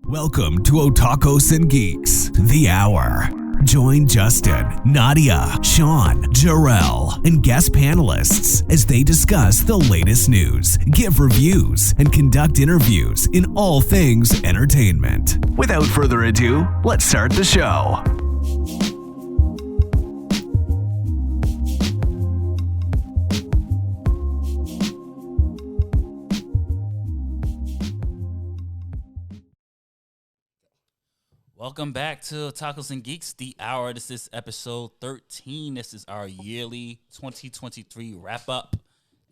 Welcome to Otakus Geeks, the hour. Join Justin, Nadia, Sean, Jarrell, and guest panelists as they discuss the latest news, give reviews, and conduct interviews in all things entertainment. Without further ado, let's start the show. Welcome back to Otakus Geeks, the hour. This is episode 13. This is our yearly 2023 wrap-up.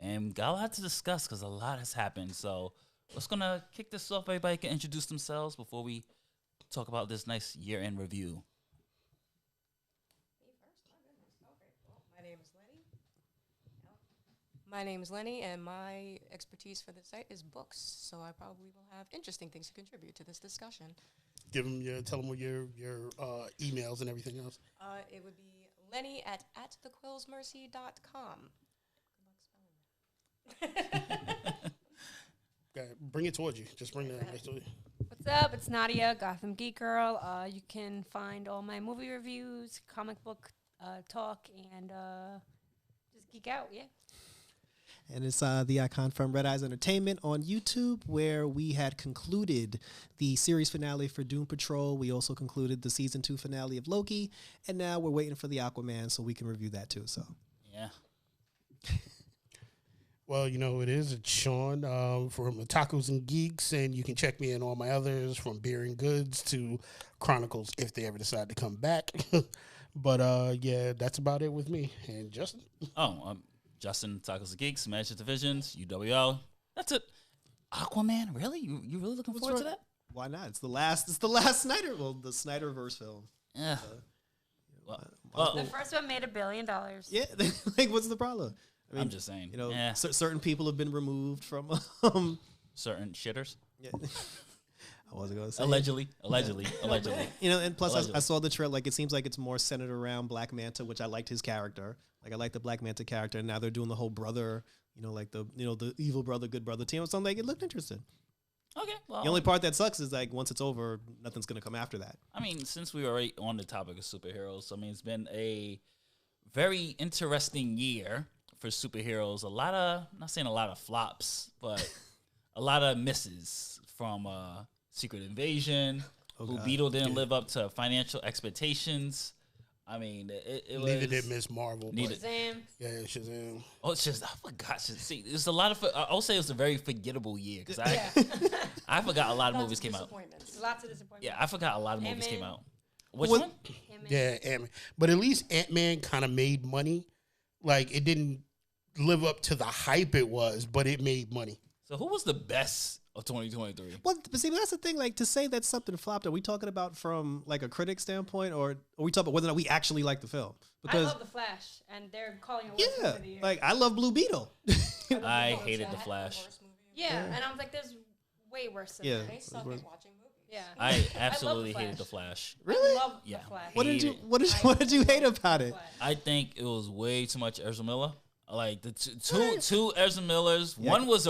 And got a lot to discuss because a lot has happened. So let's going to kick this off. Everybody can introduce themselves before we talk about this nice year-end review. My name is Lenny, and my expertise for this site is books, so I probably will have interesting things to contribute to this discussion. Tell them your emails and everything else. It would be Lenny at thequillsmercy.com. Okay, bring it towards you. Just bring that next to you. What's up? It's Nadia, Gotham Geek Girl. You can find all my movie reviews, comic book talk, and just geek out, yeah. And it's the icon from Red Eyes Entertainment on YouTube, where we had concluded the series finale for Doom Patrol. We also concluded the season 2 finale of Loki, and now we're waiting for the Aquaman so we can review that too. So, yeah. Well, you know, it's Sean from Otakus Geeks, and you can check me in all my others from Beer and Goods to Chronicles if they ever decide to come back. But, yeah, that's about it with me. And Justin? Justin, Otakus Geeks, Magic Divisions, UWL. That's it. Aquaman, really? You really looking forward to that? Why not? It's the last Snyder, the Snyderverse film. Yeah. The first one made $1 billion. Yeah, like what's the problem? I mean, I'm just saying. You know, certain people have been removed from certain shitters. Yeah. I wasn't going to say allegedly. You know, and plus I saw the trailer. Like, it seems like it's more centered around Black Manta, which I liked his character. Like, I like the Black Manta character, and now they're doing the whole brother, like the evil brother, good brother team. So I'm like, it looked interesting. Okay. Well, the only part that sucks is like once it's over, nothing's gonna come after that. I mean, since we were already on the topic of superheroes, I mean, it's been a very interesting year for superheroes. I'm not saying a lot of flops, but a lot of misses from Secret Invasion. Blue Beetle didn't live up to financial expectations. I mean, it was... Neither did Miss Marvel. Shazam. Yeah, Shazam. Oh, it's just... I forgot. See, there's a lot of... I'll say it was a very forgettable year, because I forgot a lot of movies came out. Lots of disappointments. Yeah, I forgot a lot of movies came out. Which What? one? Ant-Man. Yeah, Ant-Man. But at least Ant-Man kind of made money. Like, it didn't live up to the hype it was, but it made money. So who was the best of 2023? Well, but see, that's the thing. Like, to say that something flopped, are we talking about from like a critic standpoint, or are we talking about whether or not we actually like the film? Because I love The Flash, and they're calling it worst movie of the year. Like, I love Blue Beetle. I hated The Flash. Yeah, and I was like, there's way worse than that. They suck at watching movies. Yeah. I absolutely hated The Flash. Really? I love Yeah. The Flash. What did you hate about it? I think it was way too much Ezra Miller. Like the two Ezra Millers. Yeah. One was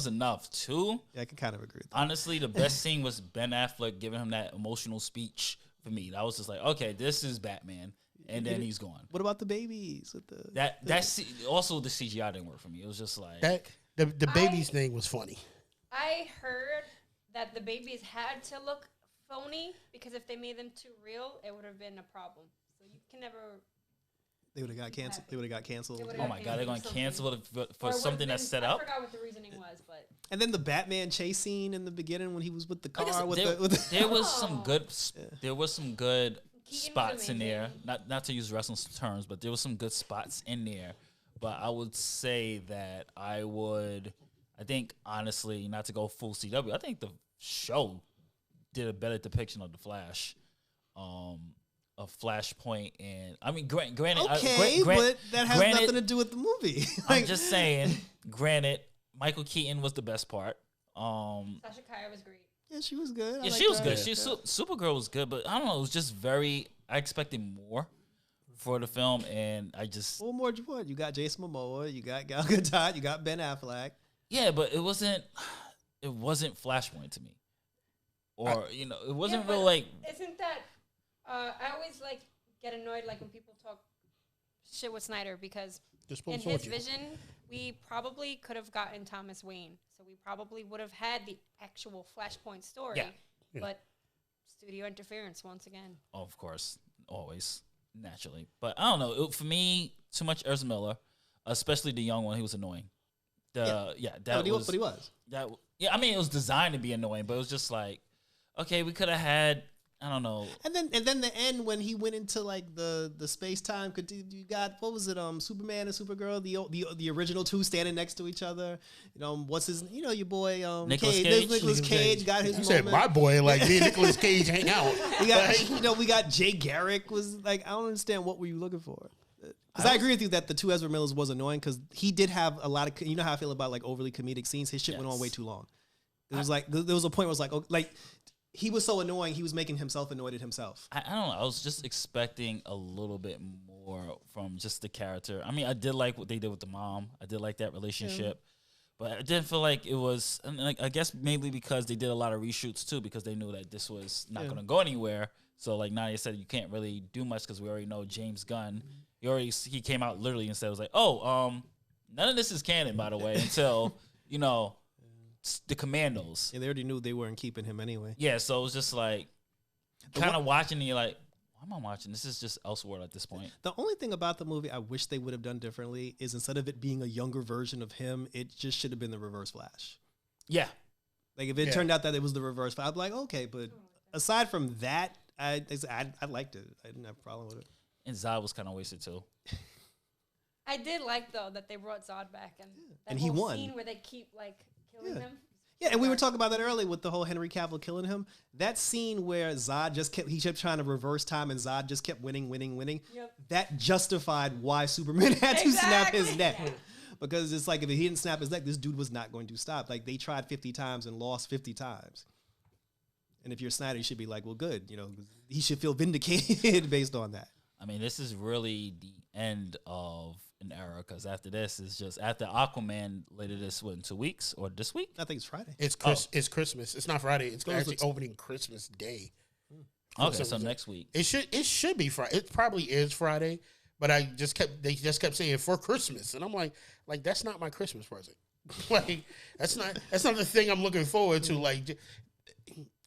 enough. Two. Yeah, I can kind of agree with that. Honestly, the best scene was Ben Affleck giving him that emotional speech for me. That was just like, okay, this is Batman, and then he's gone. What about the babies? With also the CGI didn't work for me. It was just like the babies thing was funny. I heard that the babies had to look phony because if they made them too real, it would have been a problem. So you can never. They would have got canceled. They would have got canceled. Oh my god, they're going to cancel it for something that's set up. I forgot what the reasoning was, but. And then the Batman chase scene in the beginning when he was with the car. There was some good. There was some good Keaton spots in there. Not to use wrestling terms, but there was some good spots in there. But I would say that I think honestly, not to go full CW, I think the show did a better depiction of the Flash. Of Flashpoint, and I mean, granted, but that has nothing to do with the movie. I'm just saying. Granted, Michael Keaton was the best part. Sasha Kaya was great. Yeah, she was good. Yeah, she was good. Supergirl was good, but I don't know. It was just very. I expected more for the film, and I just. What more do you want? You got Jason Momoa, you got Gal Gadot, you got Ben Affleck. Yeah, but it wasn't Flashpoint to me. I mean, granted, Flashpoint was good, but I don't know. It was just very. I expected more for the film, and I just. What more do you want? You got Jason Momoa, you got Gal Gadot, you got Ben Affleck. Yeah, but it wasn't. It wasn't Flashpoint to me. or it wasn't real like. Isn't that? I always get annoyed when people talk shit with Snyder because in his vision, we probably could have gotten Thomas Wayne, so we probably would have had the actual Flashpoint story. Yeah. But studio interference once again. Oh, of course, always naturally, but I don't know. For me, too much Ezra Miller, especially the young one. He was annoying. But he was. I mean, it was designed to be annoying, but it was just like, okay, we could have had. I don't know. And then the end when he went into the space time, you got what was it? Superman and Supergirl, the original two standing next to each other. What's his? Your boy Nicolas Cage. Nicolas Cage got his. You moment. said my boy, me and Nicolas Cage hang out. We got Jay Garrick was I don't understand what were you looking for. Because I agree with you that the two Ezra Millers was annoying because he did have a lot of how I feel about overly comedic scenes. His shit went on way too long. It was there was a point where it was he was so annoying, he was making himself annoyed at himself. I don't know. I was just expecting a little bit more from just the character. I mean, I did like what they did with the mom. I did like that relationship. But I didn't feel like it was, I guess maybe because they did a lot of reshoots too, because they knew that this was not going to go anywhere. So like Nadia said, you can't really do much because we already know James Gunn. He came out literally and said, it was none of this is canon, by the way, until, the Commandos. Yeah, they already knew they weren't keeping him anyway. Yeah, so it was just kind of watching and you're like, why am I watching? This is just Elseworld at this point. The only thing about the movie I wish they would have done differently is instead of it being a younger version of him, it just should have been the Reverse Flash. Yeah. If it turned out that it was the Reverse Flash, I'd be like, okay, but aside from that, I liked it. I didn't have a problem with it. And Zod was kind of wasted too. I did like though that they brought Zod back and he won. Scene where they keep killing them. Yeah, and we were talking about that earlier with the whole Henry Cavill killing him. That scene where Zod kept trying to reverse time and Zod just kept winning. Yep. That justified why Superman had to snap his neck. Because it's if he didn't snap his neck, this dude was not going to stop. They tried 50 times and lost 50 times. And if you're Snyder, you should be well, good. He should feel vindicated based on that. I mean, this is really the end of an era because after this is just after Aquaman later in 2 weeks or this week. I think it's Friday. It's Christmas. It's not Friday. It's actually opening Christmas Day. Okay, so next week. It should be Friday. It probably is Friday, but they just kept saying for Christmas, and I'm like that's not my Christmas present. That's not the thing I'm looking forward to.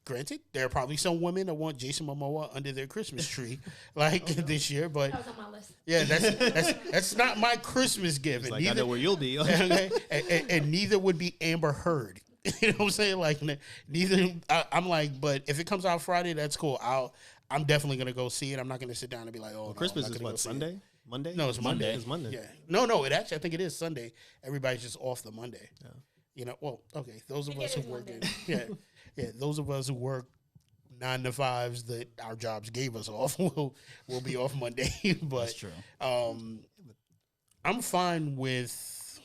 Granted, there are probably some women that want Jason Momoa under their Christmas tree, this year. But that was on my list. Yeah, that's not my Christmas gift. And I know where you'll be. and neither would be Amber Heard. You know what I'm saying? Neither. I'm but if it comes out Friday, that's cool. I'm definitely gonna go see it. I'm not gonna sit down and be like, oh, Christmas is what, Sunday? Monday? No, it's Monday. It's Monday. Yeah. No. I think it is Sunday. Everybody's just off the Monday. Yeah. Well, okay. Those of us who work Yeah, those of us who work 9 to 5s that our jobs gave us off will be off Monday. But that's true. I'm fine with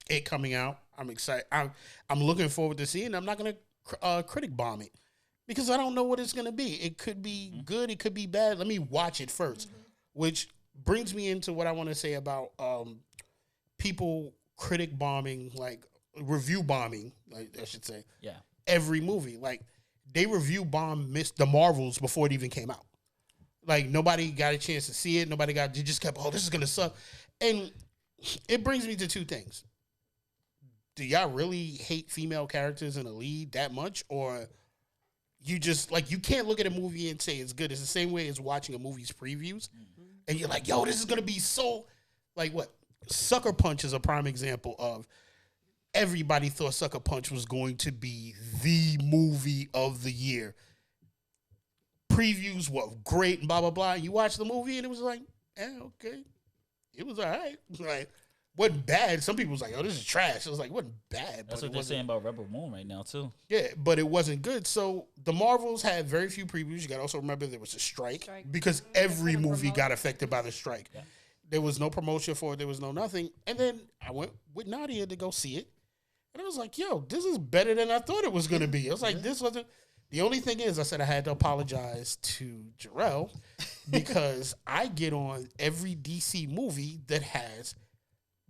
it coming out. I'm excited. I'm looking forward to seeing it. I'm not going to critic bomb it because I don't know what it's going to be. It could be good. It could be bad. Let me watch it first, which brings me into what I want to say about people critic bombing, review bombing, I should say. Yeah. Every movie. They review bomb the Marvels before it even came out. Nobody got a chance to see it. They just kept, this is going to suck. And it brings me to two things. Do y'all really hate female characters in the lead that much? Or you just, you can't look at a movie and say it's good. It's the same way as watching a movie's previews. Mm-hmm. And you're like, yo, this is going to be so, what? Sucker Punch is a prime example of everybody thought Sucker Punch was going to be the movie of the year. Previews were great and blah, blah, blah. You watch the movie and it was okay. It was all right. Wasn't bad. Some people was like, oh, this is trash. It was wasn't bad. That's what they're saying about Rebel Moon right now, too. Yeah, but it wasn't good. So the Marvels had very few previews. You got to also remember there was a strike. Because every movie got affected by the strike. Yeah. There was no promotion for it. There was no nothing. And then I went with Nadia to go see it. And I was like, yo, this is better than I thought it was going to be. I was like, this wasn't. The only thing is, I said I had to apologize to Jarrell because I get on every DC movie that has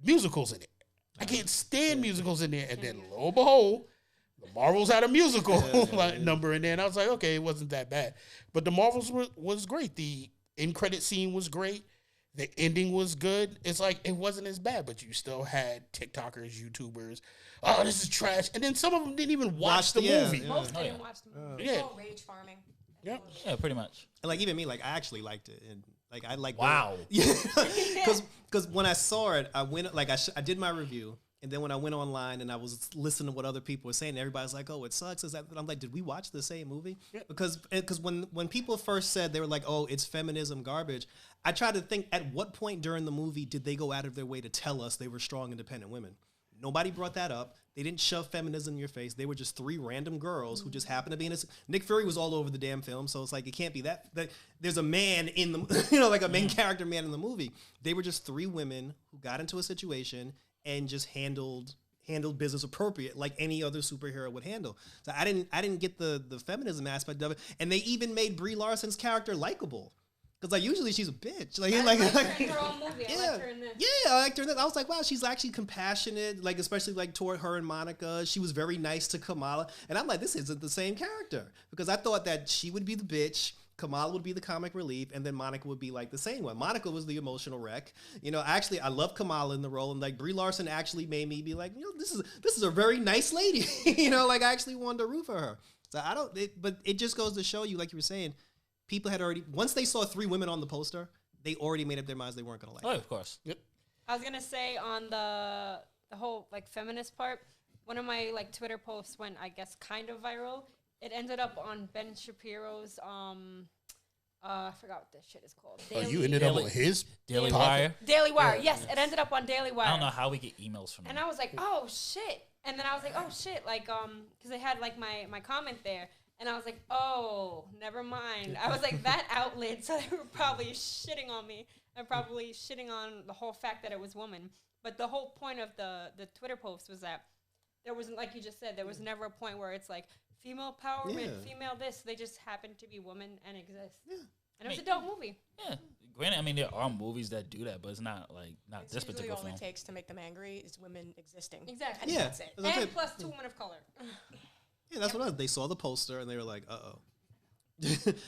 musicals in it. I can't stand musicals in there. And then lo and behold, Marvels had a musical number in there, and I was like, okay, it wasn't that bad. But the Marvels was great. The end credit scene was great. The ending was good. It's like it wasn't as bad, but you still had TikTokers, YouTubers. Oh, this is trash, and then some of them didn't even watch the movie. Most didn't watch the movie. It's all rage farming. Yeah, pretty much. And like even me, like I actually liked it, and like I like. Wow. Because when I saw it, I went like I did my review. And then when I went online and I was listening to what other people were saying, everybody's like, "Oh, it sucks." Is that? And I'm like, "Did we watch the same movie?" Yeah. Because when people first said they were like, "Oh, it's feminism garbage," I tried to think at what point during the movie did they go out of their way to tell us they were strong, independent women? Nobody brought that up. They didn't shove feminism in your face. They were just three random girls who just happened to be in this. Nick Fury was all over the damn film, so it's like it can't be that there's a man in the like a main character man in the movie. They were just three women who got into a situation and just handled business appropriate like any other superhero would handle. So I didn't get the feminism aspect of it, and they even made Brie Larson's character likable. Because like usually she's a bitch. Like her in her own movie. I liked her in this. Yeah, I liked her in this. I was like, wow, she's actually compassionate. Like especially like toward her and Monica. She was very nice to Kamala, and I'm like, this isn't the same character because I thought that she would be the bitch. Kamala would be the comic relief, and then Monica would be like the same one. Monica was the emotional wreck. Actually, I love Kamala in the role, and like Brie Larson actually made me be like, this is a very nice lady. Like I actually wanted to root for her. So but it just goes to show you, like you were saying, people had already once they saw three women on the poster, they already made up their minds they weren't gonna like. Oh, of course. Yep. I was gonna say on the whole like feminist part, one of my like Twitter posts went, I guess, kind of viral. It ended up on Ben Shapiro's I forgot what this shit is called. You ended up on his Daily Wire. Daily Wire, yes, it ended up on Daily Wire. I don't know how we get emails from them. And I was like, oh shit. And then I was like, oh shit, like because they had like my comment there. And I was like, oh, never mind. I was like, that outlet, so they were probably shitting on me. And probably shitting on the whole fact that it was woman. But the whole point of the Twitter post was that there wasn't, like you just said, there was never a point where it's like female empowerment, female this. They just happen to be women and exist. Yeah. And it was a dope movie. Yeah. Granted, I mean, there are movies that do that, but it's not this particular film. All it takes to make them angry is women existing. Exactly. And that's it. And plus 2 women of color. Yeah, that's what I was. They saw the poster and they were like, uh-oh.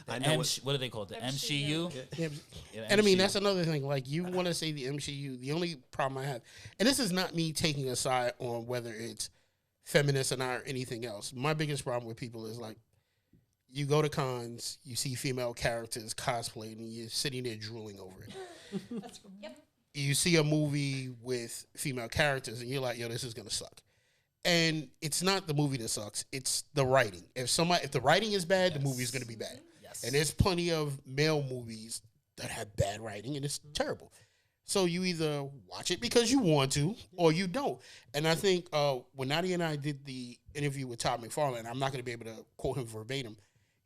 I know what do they call it? The MCU? Yeah, and I mean, that's another thing. Like, you want to say the MCU. The only problem I have, and this is not me taking a side on whether it's feminist or not or anything else. My biggest problem with people is, like, you go to cons, you see female characters cosplayed, and you're sitting there drooling over it. That's cool. Yep. You see a movie with female characters, and you're like, yo, this is going to suck. And it's not the movie that sucks. It's the writing. If the writing is bad, the movie is going to be bad. Yes. And there's plenty of male movies that have bad writing, and it's terrible. So you either watch it because you want to, or you don't. And I think when Nadia and I did the interview with Todd McFarlane, I'm not going to be able to quote him verbatim.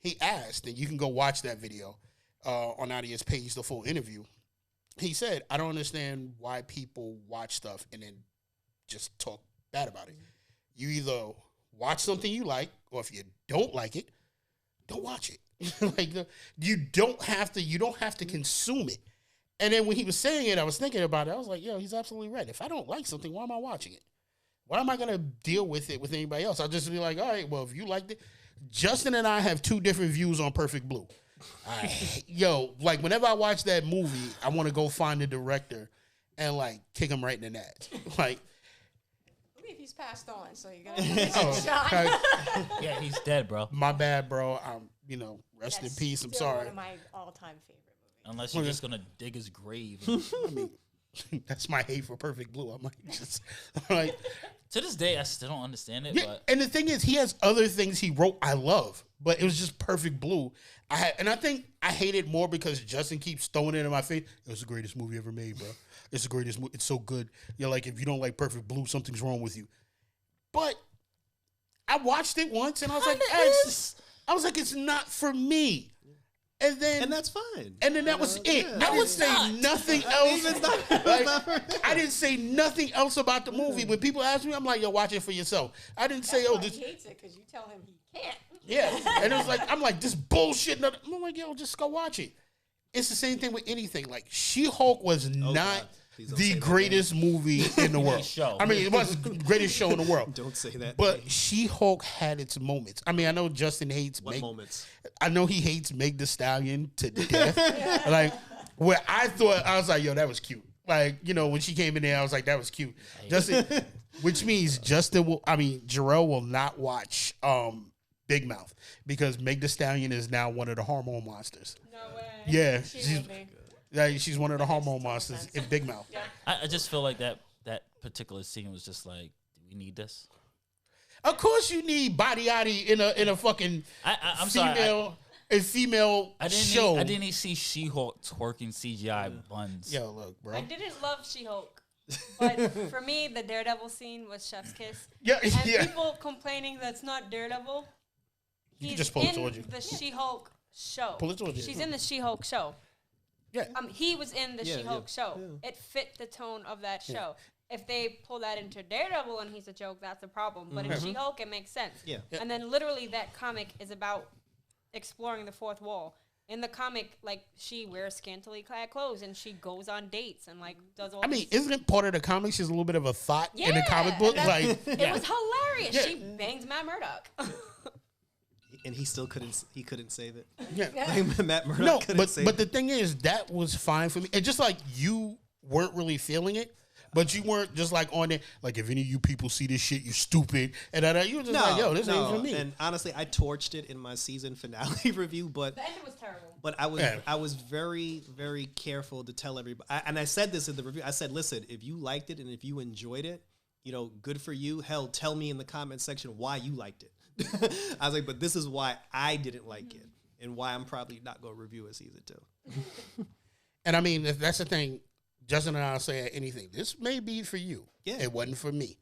He asked, and you can go watch that video on Nadia's page, the full interview. He said, I don't understand why people watch stuff and then just talk bad about it. You either watch something you like, or if you don't like it, don't watch it. You don't have to consume it. And then when he was saying it, I was thinking about it. I was like, yo, he's absolutely right. If I don't like something, why am I watching it? Why am I going to deal with it with anybody else? I'll just be like, all right, well, if you liked it. Justin and I have 2 different views on Perfect Blue. Whenever I watch that movie, I want to go find the director and, like, kick him right in the nuts. Like, he's passed on, so you're gonna give him a shot. Yeah, he's dead, bro. My bad, bro. Rest in peace. I'm sorry. One of my all-time favorite movies. Unless you're just gonna dig his grave. I mean, that's my hate for Perfect Blue. I might just like. To this day, I still don't understand it. Yeah, but and the thing is, he has other things he wrote I love, but it was just Perfect Blue. I think I hate it more because Justin keeps throwing it in my face. It was the greatest movie ever made, bro. It's the greatest movie. It's so good. You're like, if you don't like Perfect Blue, something's wrong with you. But I watched it once, and I was like, it's not for me. And that's fine. And then that was it. Yeah. I didn't say nothing else. I didn't say nothing else about the movie. When people ask me, I'm like, yo, watch it for yourself. I didn't say, he hates it because you tell him he can't. Yeah. And it was like, I'm like, this bullshit. I'm like, yo, just go watch it. It's the same thing with anything. Like, She-Hulk was not the greatest movie in the world. Show. I mean, it was the greatest show in the world. Don't say that. But She-Hulk had its moments. I mean, I know Justin hates moments? I know he hates Meg Thee Stallion to death. Like, where I thought, I was like, yo, that was cute. Like, you know, when she came in there, I was like, that was cute. Justin, which means Jarrell will not watch Big Mouth because Meg Thee Stallion is now one of the hormone monsters. No way. Yeah, she's one of the hormone monsters in Big Mouth. Yeah. I just feel like that particular scene was just like, do we need this? Of course, you need body in a fucking I'm female show. I didn't see She-Hulk twerking CGI buns. Yo, look, bro. I didn't love She-Hulk, but for me, the Daredevil scene was Chef's Kiss. Yeah, and yeah. people complaining that's not Daredevil. You can He's just pull it towards in you. the She-Hulk show. Pull it towards you. She's in the She-Hulk show. Yeah. He was in the She-Hulk show. Yeah. It fit the tone of that show. If they pull that into Daredevil and he's a joke, that's a problem. But in She-Hulk, it makes sense. Yeah. And then literally that comic is about exploring the fourth wall. In the comic, like, she wears scantily clad clothes and she goes on dates and, like, does all Isn't it part of the comics? She's a little bit of a thought in the comic book. Like, it was hilarious. Yeah. She bangs Matt Murdock. And he still couldn't save it. yeah. Like, Matt Murdock couldn't save But it. the thing is, that was fine for me. And just like you weren't really feeling it, but you weren't just like on it, like, if any of you people see this shit, you're stupid. And you were just like, yo, this ain't for me. And honestly, I torched it in my season finale review, but The end was terrible. But I was very, very careful to tell everybody. And I said this in the review. I said, listen, if you liked it and if you enjoyed it, you know, good for you. Hell, tell me in the comment section why you liked it. I was like, but this is why I didn't like it and why I'm probably not going to review it season 2. And I mean, if that's the thing, Justin and I say anything. This may be for you. Yeah. It wasn't for me.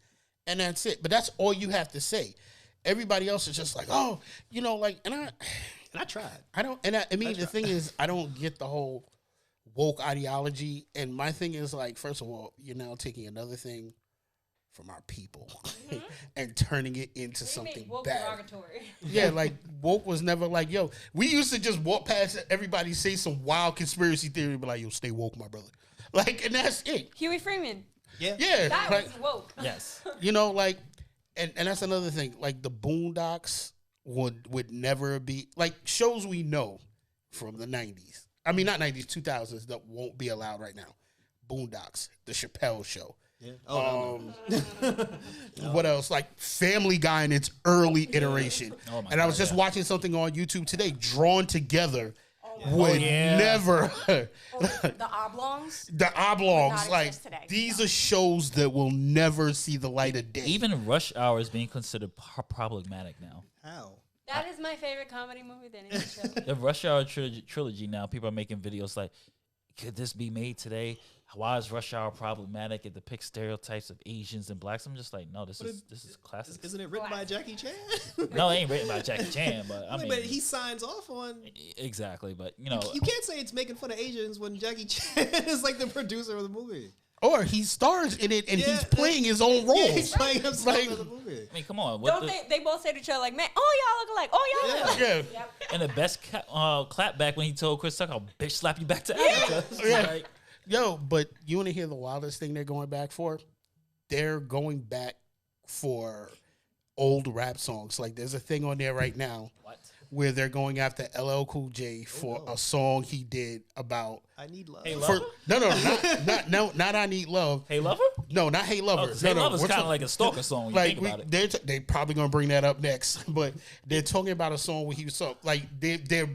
And that's it. But that's all you have to say. Everybody else is just like, oh, you know, like, and I tried. The thing is, I don't get the whole woke ideology. And my thing is, like, first of all, you're now taking another thing from our people and turning it into something woke bad. Derogatory. Yeah, like, woke was never like, yo, we used to just walk past everybody, say some wild conspiracy theory, be like, yo, stay woke, my brother. Like, and that's it. Huey Freeman. Yeah. Yeah. That like, was woke. Yes. you know, like, and that's another thing. Like, the Boondocks would never be, like, shows we know from the 90s. I mean, not 90s, 2000s that won't be allowed right now. Boondocks, The Chappelle Show. Yeah. What else? Like Family Guy in its early iteration. Oh my and I was God, just watching something on YouTube today, Drawn Together. Would never The Oblongs. the Oblongs, not like exist today. these are shows that will never see the light of day. Even Rush Hour is being considered problematic now. How? That is my favorite comedy movie. The animated show. The Rush Hour trilogy now, people are making videos like, could this be made today? Why is Rush Hour problematic? It depicts stereotypes of Asians and blacks. I'm just like, no, this is classic. Isn't it written by Jackie Chan? No, it ain't written by Jackie Chan, but I mean, but he signs off on. Exactly, but you know, You can't say it's making fun of Asians when Jackie Chan is like the producer of the movie. Or he stars in it and Yeah, he's playing his own roles. Yeah, he's playing himself Like- in the movie. I mean, come on. Don't they both say to each other like, man, oh y'all look alike. Oh y'all look alike. Yeah. Yep. And the best clap back when he told Chris Tucker, "I'll bitch slap you back to Africa." Yeah. Like, Yo, but you want to hear the wildest thing they're going back for? They're going back for old rap songs. Like, there's a thing on there right now what? where they're going after LL Cool J for a song he did about. I need love. Hey, For, Lover? not I Need Love. Hey Lover? No, not Hey Lover. Oh, Hey Lover's we're kind of talking- like a stalker song when like you think about it. they probably gonna bring that up next, but they're talking about a song where he was so like they're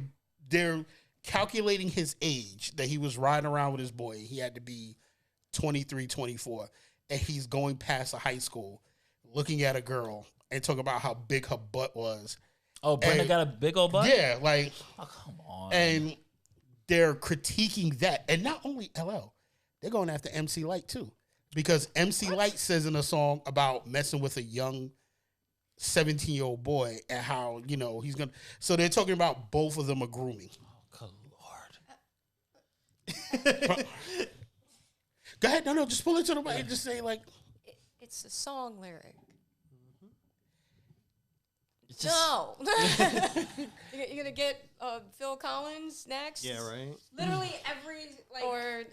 calculating his age that he was riding around with his boy. He had to be 23, 24, and he's going past a high school, looking at a girl and talking about how big her butt was. Oh, Brenda and- got a big old butt? Yeah, like, Oh, come on. and they're critiquing that, and not only LL, they're going after MC Light too, because MC Light says in a song about messing with a young 17-year-old boy and how, you know, he's gonna. So they're talking about both of them are grooming. Good Lord. Go ahead, no, just pull it to the mic and just say like, It's a song lyric. No. You're gonna get Phil Collins next. Yeah, right. Literally every Or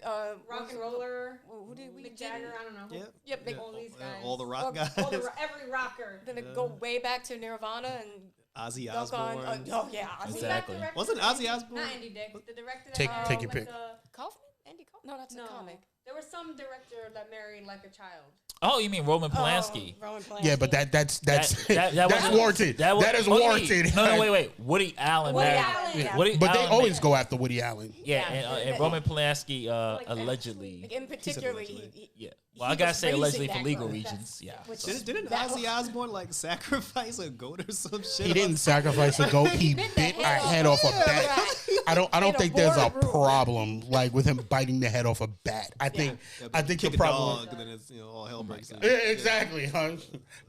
rock and roller. Who did we Mick Jagger, I don't know. Yep. Yep. They, All these guys. All the rock guys. Every rocker. Then go way back to Nirvana and Ozzy dunk on. Osbourne. Oh yeah, Ozzy. Exactly. Wasn't Ozzy Osbourne? Not Andy Dick. The director. Take your pick. Kaufman? Andy Kaufman? No, that's a comic. There was some director that married like a child. Oh, you mean Roman Polanski? Roman Polanski. Yeah, but that's That that's wasn't- warranted. That is oh, you mean- warranted. No, wait. Woody Allen. Woody married- Allen. Yeah. Woody But they Allen always married- go after Woody Allen. Yeah, and Roman Polanski allegedly. Like in particular, allegedly. Yeah. Well, he I gotta was say raising allegedly for that legal girl. reasons. Yeah. Which so. is- Didn't That Ozzy was- Osbourne like sacrifice a goat or some shit? He didn't sacrifice a goat. He bit a head off a bat. I don't In a think there's a boardroom. problem like with him biting the head off a bat. I think the kick a problem. dog, and then it's all hell breaks out. Yeah, exactly, huh?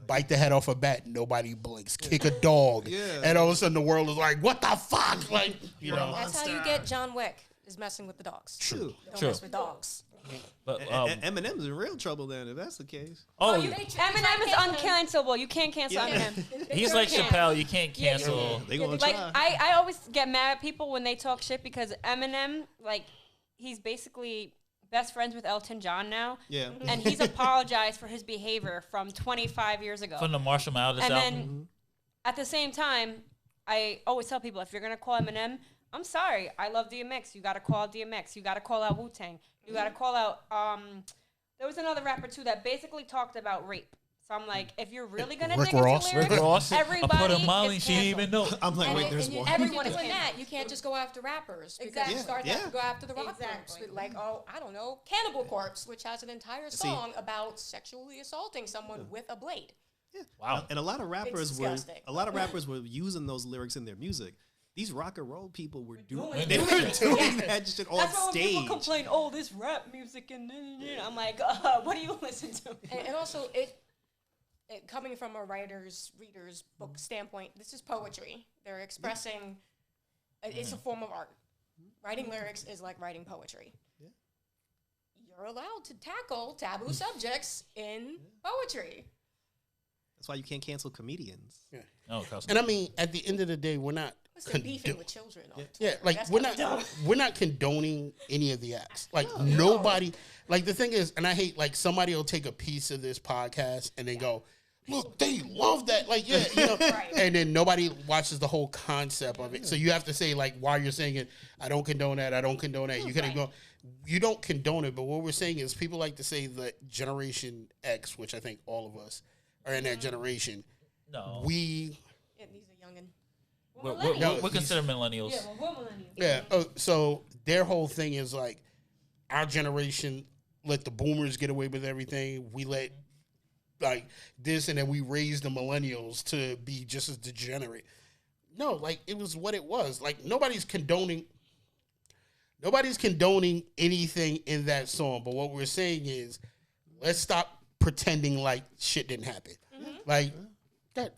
Bite the head off a bat, nobody blinks. Kick a dog, and all of a sudden the world is like, "What the fuck?" Like, you know. That's how you get John Wick is messing with the dogs. True. Don't mess with dogs. But Eminem's in real trouble then, if that's the case. Eminem is uncancelable. You can't cancel Eminem. he's like Chappelle. You can't cancel. They gonna Like try. I always get mad at people when they talk shit because Eminem, like, he's basically best friends with Elton John now. Yeah. And he's apologized for his behavior from 25 years ago. From the Marshall Mathers And album. then at the same time, I always tell people if you're gonna call Eminem, I'm sorry, I love DMX. You gotta call out DMX. You gotta call out Wu-Tang. You gotta call out. There was another rapper too that basically talked about rape. So I'm like, if you're really gonna Rick dig into Ross. lyrics, Rick Ross. everybody I put a Molly. is She didn't even know. I'm like, wait, there's and more. Everyone is doing that. canceled. You can't just go after rappers. Because Exactly. you start Yeah. to go after the rock Exactly. groups. Like, I don't know, Cannibal Corpse, which has an entire song about sexually assaulting someone with a blade. Wow. And a lot of rappers disgusting. were using those lyrics in their music. These rock and roll people were doing doing they that were shit. doing that shit on That's why when stage. people complain, oh, this rap music and I'm like, what do you listen to? And also, it coming from a reader's book standpoint, this is poetry. They're expressing. It's a form of art. Writing lyrics is like writing poetry. You're allowed to tackle taboo subjects in poetry. That's why you can't cancel comedians. Oh, And I mean, at the end of the day, we're not. Listen, beefing with children. On Yeah, Twitter. like That's we're kinda not dumb. we're not condoning any of the acts. Like nobody. Like the thing is, and I hate like somebody will take a piece of this podcast and then go, "Look, they love that." Like you know, and then nobody watches the whole concept of it. So you have to say like, while you're saying it, I don't condone that. I don't condone that. You can go. You don't condone it, but what we're saying is people like to say that Generation X, which I think all of us are in that generation. No. We. Yeah, these are youngin'. We're considered millennials. Yeah. Oh, so their whole thing is like, our generation let the boomers get away with everything. We let like this, and then we raised the millennials to be just as degenerate. No, like it was what it was. Like nobody's condoning anything in that song. But what we're saying is, let's stop pretending like shit didn't happen. Like. That,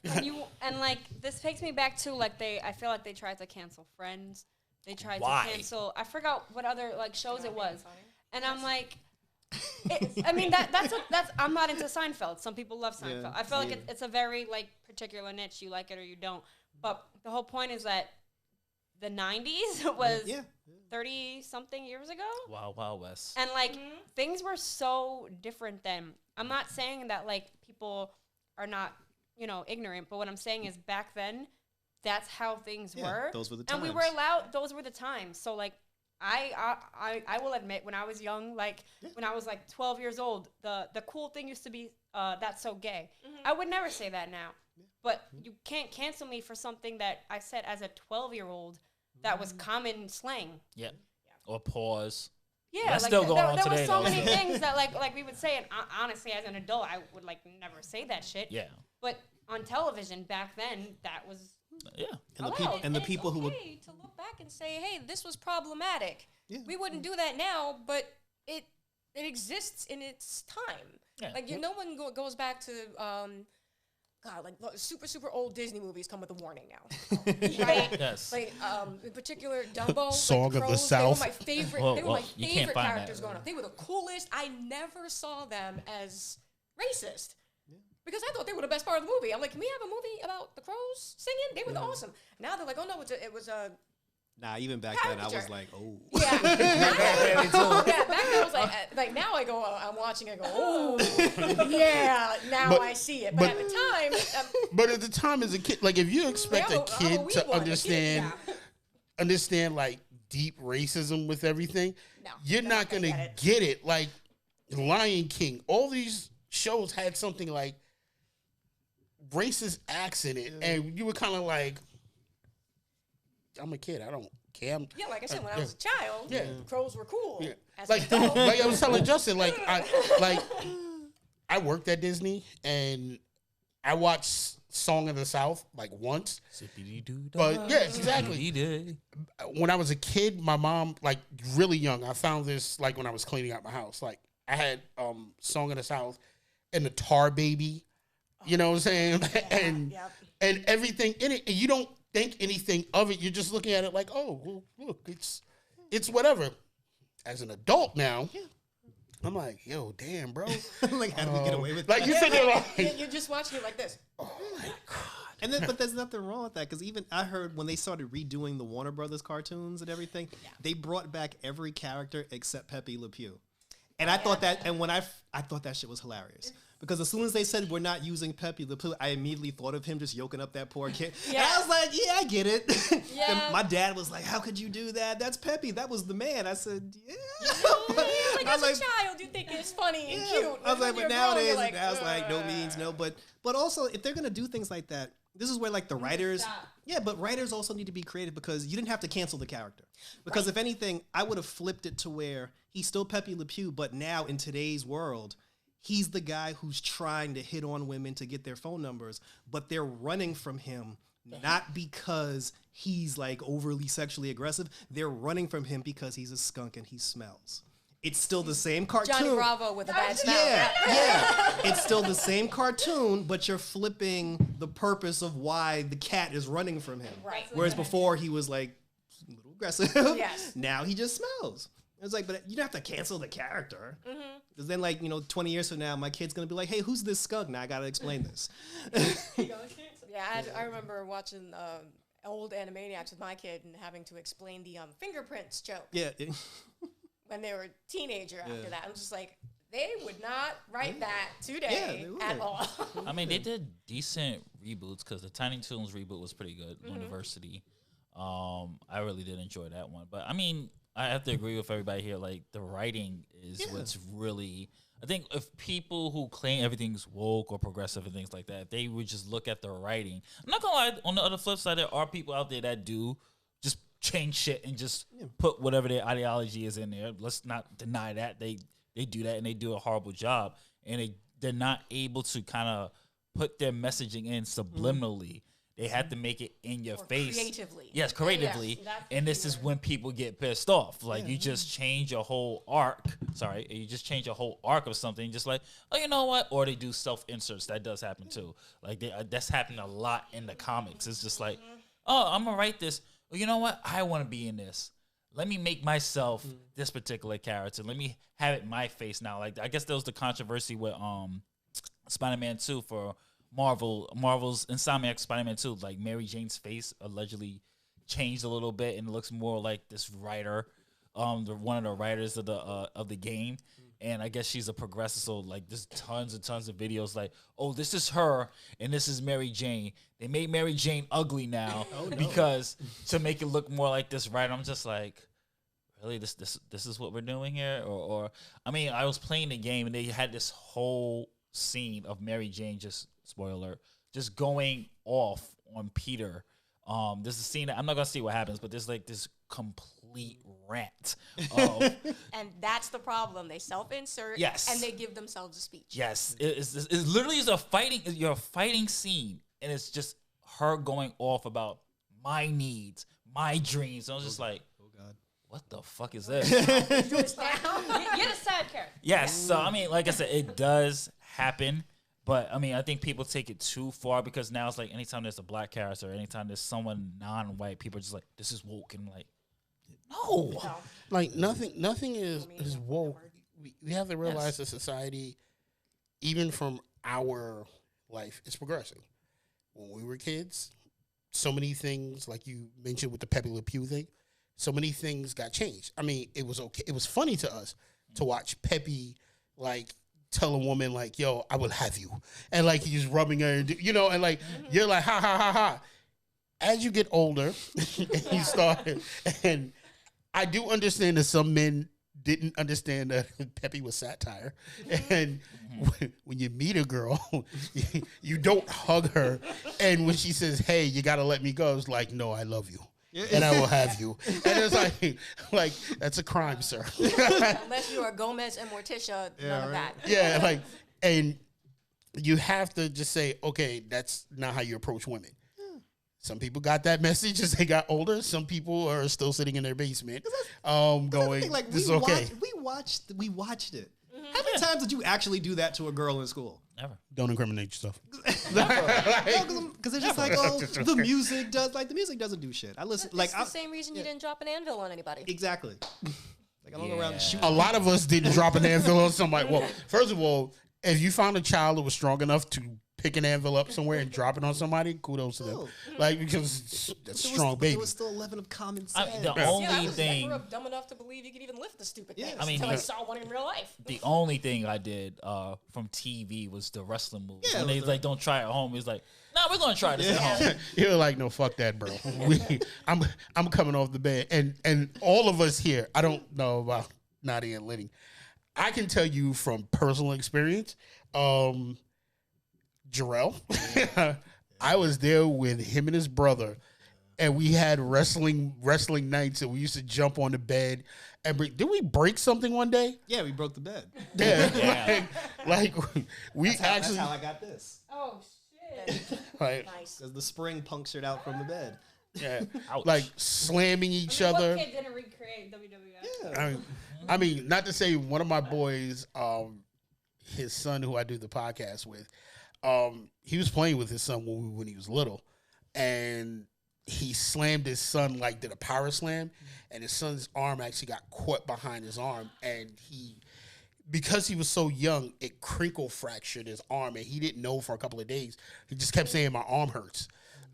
And like this takes me back to like I feel like they tried to cancel Friends. They tried Why? to cancel. I forgot what other like shows it was, and I'm like, I mean that's I'm not into Seinfeld. Some people love Seinfeld. Yeah, I feel like it's a very like particular niche. You like it or you don't. But the whole point is that the '90s was 30 something years ago. Wow, West. And like things were so different then. I'm not saying that like people are not, ignorant, but what I'm saying is back then that's how things were. Those were the and we times. were allowed, those were the times. So like I will admit when I was young, like when I was like 12 years old, the cool thing used to be that's so gay. I would never say that now. But you can't cancel me for something that I said as a 12-year-old that was common slang. Yeah. Or pause. Yeah, That's like still going on there today, were so though. many things that like we would say, and honestly, as an adult, I would like never say that shit. Yeah. But on television back then, that was Yeah. And the Oh, people and the it's people who would okay to look back and say, "Hey, this was problematic." Yeah. We wouldn't do that now, but it exists in its time. Yeah. Like no one goes back to God, like super old Disney movies come with a warning now, right? Yes. Like in particular, Dumbo, Song of the Crows, South. They were my favorite. Well, they were my you can't favorite find that, characters growing really. up. They were the coolest. I never saw them as racist. because I thought they were the best part of the movie. I'm like, can we have a movie about the crows singing? They were awesome. Now they're like, oh no, it was a Nah, even back then I was like, oh. Yeah. Back then I was like now I go, I'm watching it, I go, oh, yeah, now I see it. But at the time, but at the time as a kid, like if you expect a kid to understand like deep racism with everything, you're not gonna get it. Like Lion King, all these shows had something like racist acts in it, and you were kind of like, I'm a kid. I don't care. Like I said, when I was a child, crows were cool. Yeah. Like I was telling Justin, I worked at Disney and I watched Song of the South like once. But yes, exactly. When I was a kid, my mom, like really young, I found this like when I was cleaning out my house. Like I had Song of the South and the Tar Baby. You know what I'm saying? And everything in it, and you don't think anything of it. You're just looking at it like, oh, well, look, it's whatever. As an adult now, I'm like, yo, damn, bro. Like, how do we get away with like that? You sit there like, you're just watching it like this. Oh my god. And then, but there's nothing wrong with that because even I heard when they started redoing the Warner Brothers cartoons and everything, they brought back every character except Pepe Le Pew. And I thought that, and when I thought that shit was hilarious. Because as soon as they said we're not using Pepe Le Pew, I immediately thought of him just yoking up that poor kid. And I was like, yeah, I get it. And my dad was like, how could you do that? That's Pepe. That was the man. I said, yeah. Like as a child, you think it's funny and cute. I was like, but nowadays, I was like, no means no. But also, if they're going to do things like that, this is where like the writers, but writers also need to be creative because you didn't have to cancel the character. Because if anything, I would have flipped it to where he's still Pepe Le Pew, but now in today's world, he's the guy who's trying to hit on women to get their phone numbers, but they're running from him, not because he's like overly sexually aggressive. They're running from him because he's a skunk and he smells. It's still the same cartoon. Johnny Bravo with a bad smell. Yeah. It's still the same cartoon, but you're flipping the purpose of why the cat is running from him. Right. Whereas before he was like a little aggressive. Yes. Now he just smells. It's like, but you don't have to cancel the character. Because then, like, 20 years from now, my kid's going to be like, hey, who's this skunk? Now I got to explain this. I remember watching old Animaniacs with my kid and having to explain the fingerprints joke. Yeah. When they were a teenager after that. I'm just like, they would not write that today at all. I mean, they did decent reboots because the Tiny Toons reboot was pretty good. University. I really did enjoy that one. But, I mean, I have to agree with everybody here. Like, the writing is what's really... I think if people who claim everything's woke or progressive and things like that, if they would just look at the writing... I'm not going to lie. On the other flip side, there are people out there that do just change shit and just put whatever their ideology is in there. Let's not deny that. They do that, and they do a horrible job. And they're not able to kind of put their messaging in subliminally. They have to make it in your face. Creatively. Yes, creatively. Yes, and this is when people get pissed off. Like, you just change your whole arc. Sorry. You just change your whole arc of something. Just like, oh, you know what? Or they do self-inserts. That does happen, too. Like, that's happened a lot in the comics. It's just like, oh, I'm going to write this. Well, you know what? I want to be in this. Let me make myself this particular character. Let me have it my face now. Like, I guess there was the controversy with Spider-Man 2 for... Marvel's Insomniac Spider-Man 2, like Mary Jane's face allegedly changed a little bit and looks more like this writer, one of the writers of the game. And I guess she's a progressive, so like there's tons and tons of videos like, oh, this is her and this is Mary Jane. They made Mary Jane ugly now because to make it look more like this writer. I'm just like, really, this is what we're doing here? Or I mean, I was playing the game and they had this whole scene of Mary Jane spoiler, just going off on Peter. There's a scene that I'm not gonna see what happens, but there's like this complete rant. And that's the problem. They self-insert. Yes. And they give themselves a speech. Yes, it's literally a fighting scene, and it's just her going off about my needs, my dreams. And I was just like, oh god, what the fuck is this? You're the side character. Yes. So I mean, like I said, it does happen. But, I mean, I think people take it too far because now it's like anytime there's a black character or anytime there's someone non-white, people are just like, this is woke. And like, no. Like, nothing is woke. We have to realize that society, even from our life is progressing. When we were kids, so many things, like you mentioned with the Pepe Le Pew thing, so many things got changed. I mean, it was okay. It was funny to us to watch Pepe like tell a woman like, "Yo, I will have you," and like he's rubbing her, and and like you're like, "Ha ha ha ha." As you get older, and you start, and I do understand that some men didn't understand that Pepe was satire, and when you meet a girl, you don't hug her, and when she says, "Hey, you gotta let me go," it's like, "No, I love you." And I will have you. And it's like that's a crime, sir. Unless you are Gomez and Morticia, none of that. Yeah, like, and you have to just say, okay, that's not how you approach women. Some people got that message as they got older. Some people are still sitting in their basement, going, like, "This is okay." We watched it. How many times did you actually do that to a girl in school? Never. Don't incriminate yourself. Because it's just like, oh, the music doesn't do shit. I listen, It's the same reason you didn't drop an anvil on anybody. exactly. Like I don't go around and shoot. A lot of us didn't drop an anvil on somebody. Well, first of all, if you found a child that was strong enough to pick an anvil up somewhere and drop it on somebody, kudos to them. Like, because that's strong baby. It was still a level of common sense. The only thing I grew up dumb enough to believe you could even lift the stupid thing. I mean, until I saw one in real life. the only thing I did from TV was the wrestling moves. Yeah, when they like, "Don't try it at home," it's like, "Nah, we're gonna try this at home." You're like, "No, fuck that, bro." I'm coming off the bed, and all of us here. I don't know about Nadia and Lenny. I can tell you from personal experience. Jarrell, I was there with him and his brother, and we had wrestling nights, and we used to jump on the bed. And did we break something one day? Yeah, we broke the bed. Yeah, like we That's how I got this. Oh shit! like, Nice. Because the spring punctured out from the bed. yeah, Ouch. like slamming each What other. kid didn't recreate WWF? Yeah. I mean, not to say one of my boys, his son, who I do the podcast with, he was playing with his son when he was little, and he slammed his son, like did a power slam, and his son's arm actually got caught behind his arm, and because he was so young, it crinkle fractured his arm, and he didn't know for a couple of days. He just kept saying, "My arm hurts,"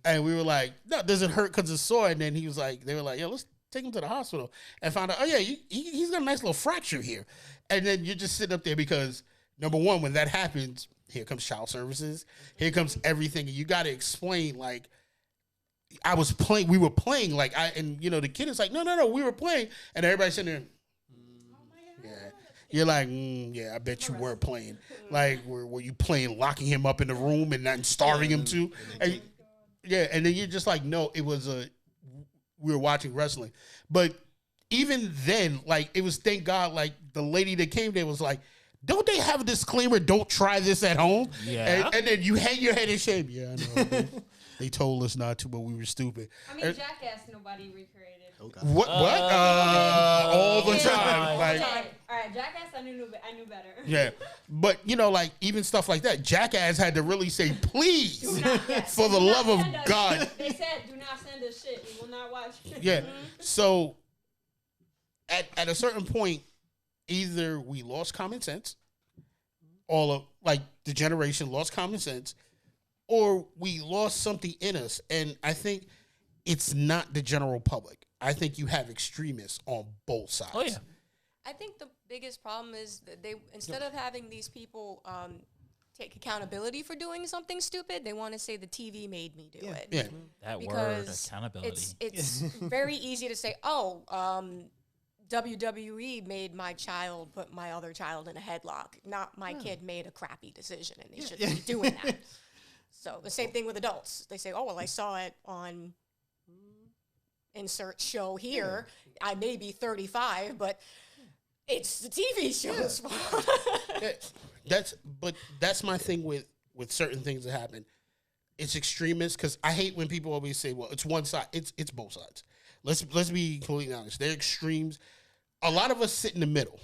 and we were like, "No, does it hurt because it's sore?" And then they were like, "Yeah, let's take him to the hospital," and found out, "Oh yeah, he's got a nice little fracture here," and then you're just sitting up there because number one, when that happens, here comes child services, here comes everything, and you got to explain like. We were playing, like the kid is like, no, we were playing, and everybody's sitting there, yeah. You're like, yeah, I bet you were playing. Like, were you playing locking him up in the room and not starving him too? And then you're just like, no, it was we were watching wrestling. But even then, like, it was, thank God, like, the lady that came there was like, don't they have a disclaimer, don't try this at home? Yeah. And then you hang your head in shame. Yeah, I know. They told us not to, but we were stupid. I mean, Jackass, nobody recreated. What? All the time. Like, All right, Jackass, I knew better. yeah. But, like, even stuff like that, Jackass had to really say, please, for the love of God. They said, do not send us shit. We will not watch it. Yeah. So, at a certain point, either we lost common sense, all of, like, the generation lost common sense, or we lost something in us. And I think it's not the general public. I think you have extremists on both sides. Oh, yeah. I think the biggest problem is that they, instead of having these people take accountability for doing something stupid, they want to say the TV made me do it. Yeah. That Because word, accountability. It's very easy to say, WWE made my child put my other child in a headlock. Not my kid made a crappy decision, and they shouldn't be doing that. So the same thing with adults. They say, oh, well, I saw it on insert show here. I may be 35, but it's the TV show's fault. That's my thing with certain things that happen. It's extremists, because I hate when people always say, well, it's one side. It's both sides. Let's be completely honest. They're extremes. A lot of us sit in the middle,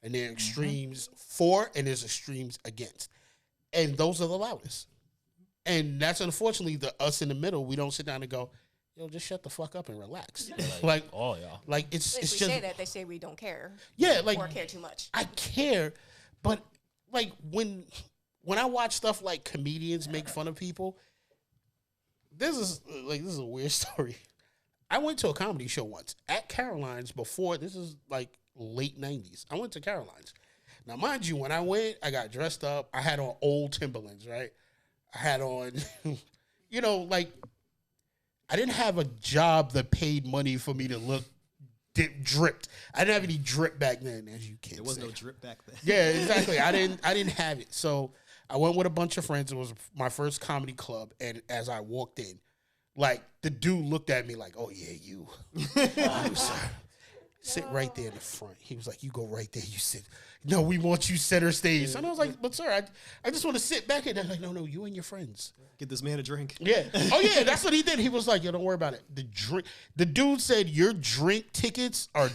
and there are extremes for, and there's extremes against. And those are the loudest. And that's unfortunately us in the middle. We don't sit down and go, yo, just shut the fuck up and relax. Like, oh, yeah. Like, it's If we just. say that, they say we don't care. Yeah, like. Or care too much. I care, but, like, when when I watch stuff like comedians make fun of people, this is a weird story. I went to a comedy show once at Caroline's before. This is like late 90s. I went to Caroline's. Now, mind you, when I went, I got dressed up. I had on old Timberlands, right? I had on, like, I didn't have a job that paid money for me to look dripped. I didn't have any drip back then, as you kids There was say. no drip back then. Yeah, exactly. I didn't have it. So I went with a bunch of friends. It was my first comedy club, and as I walked in, like the dude looked at me like, "Oh yeah, you, sir, sit right there in the front." He was like, "You go right there. You sit. No, we want you center stage." And I was like, "But sir, I just want to sit back." And they're like, "No, you and your friends." Get this man a drink. Yeah. Oh yeah, that's what he did. He was like, "Yo, don't worry about it." The dude said, "Your drink tickets are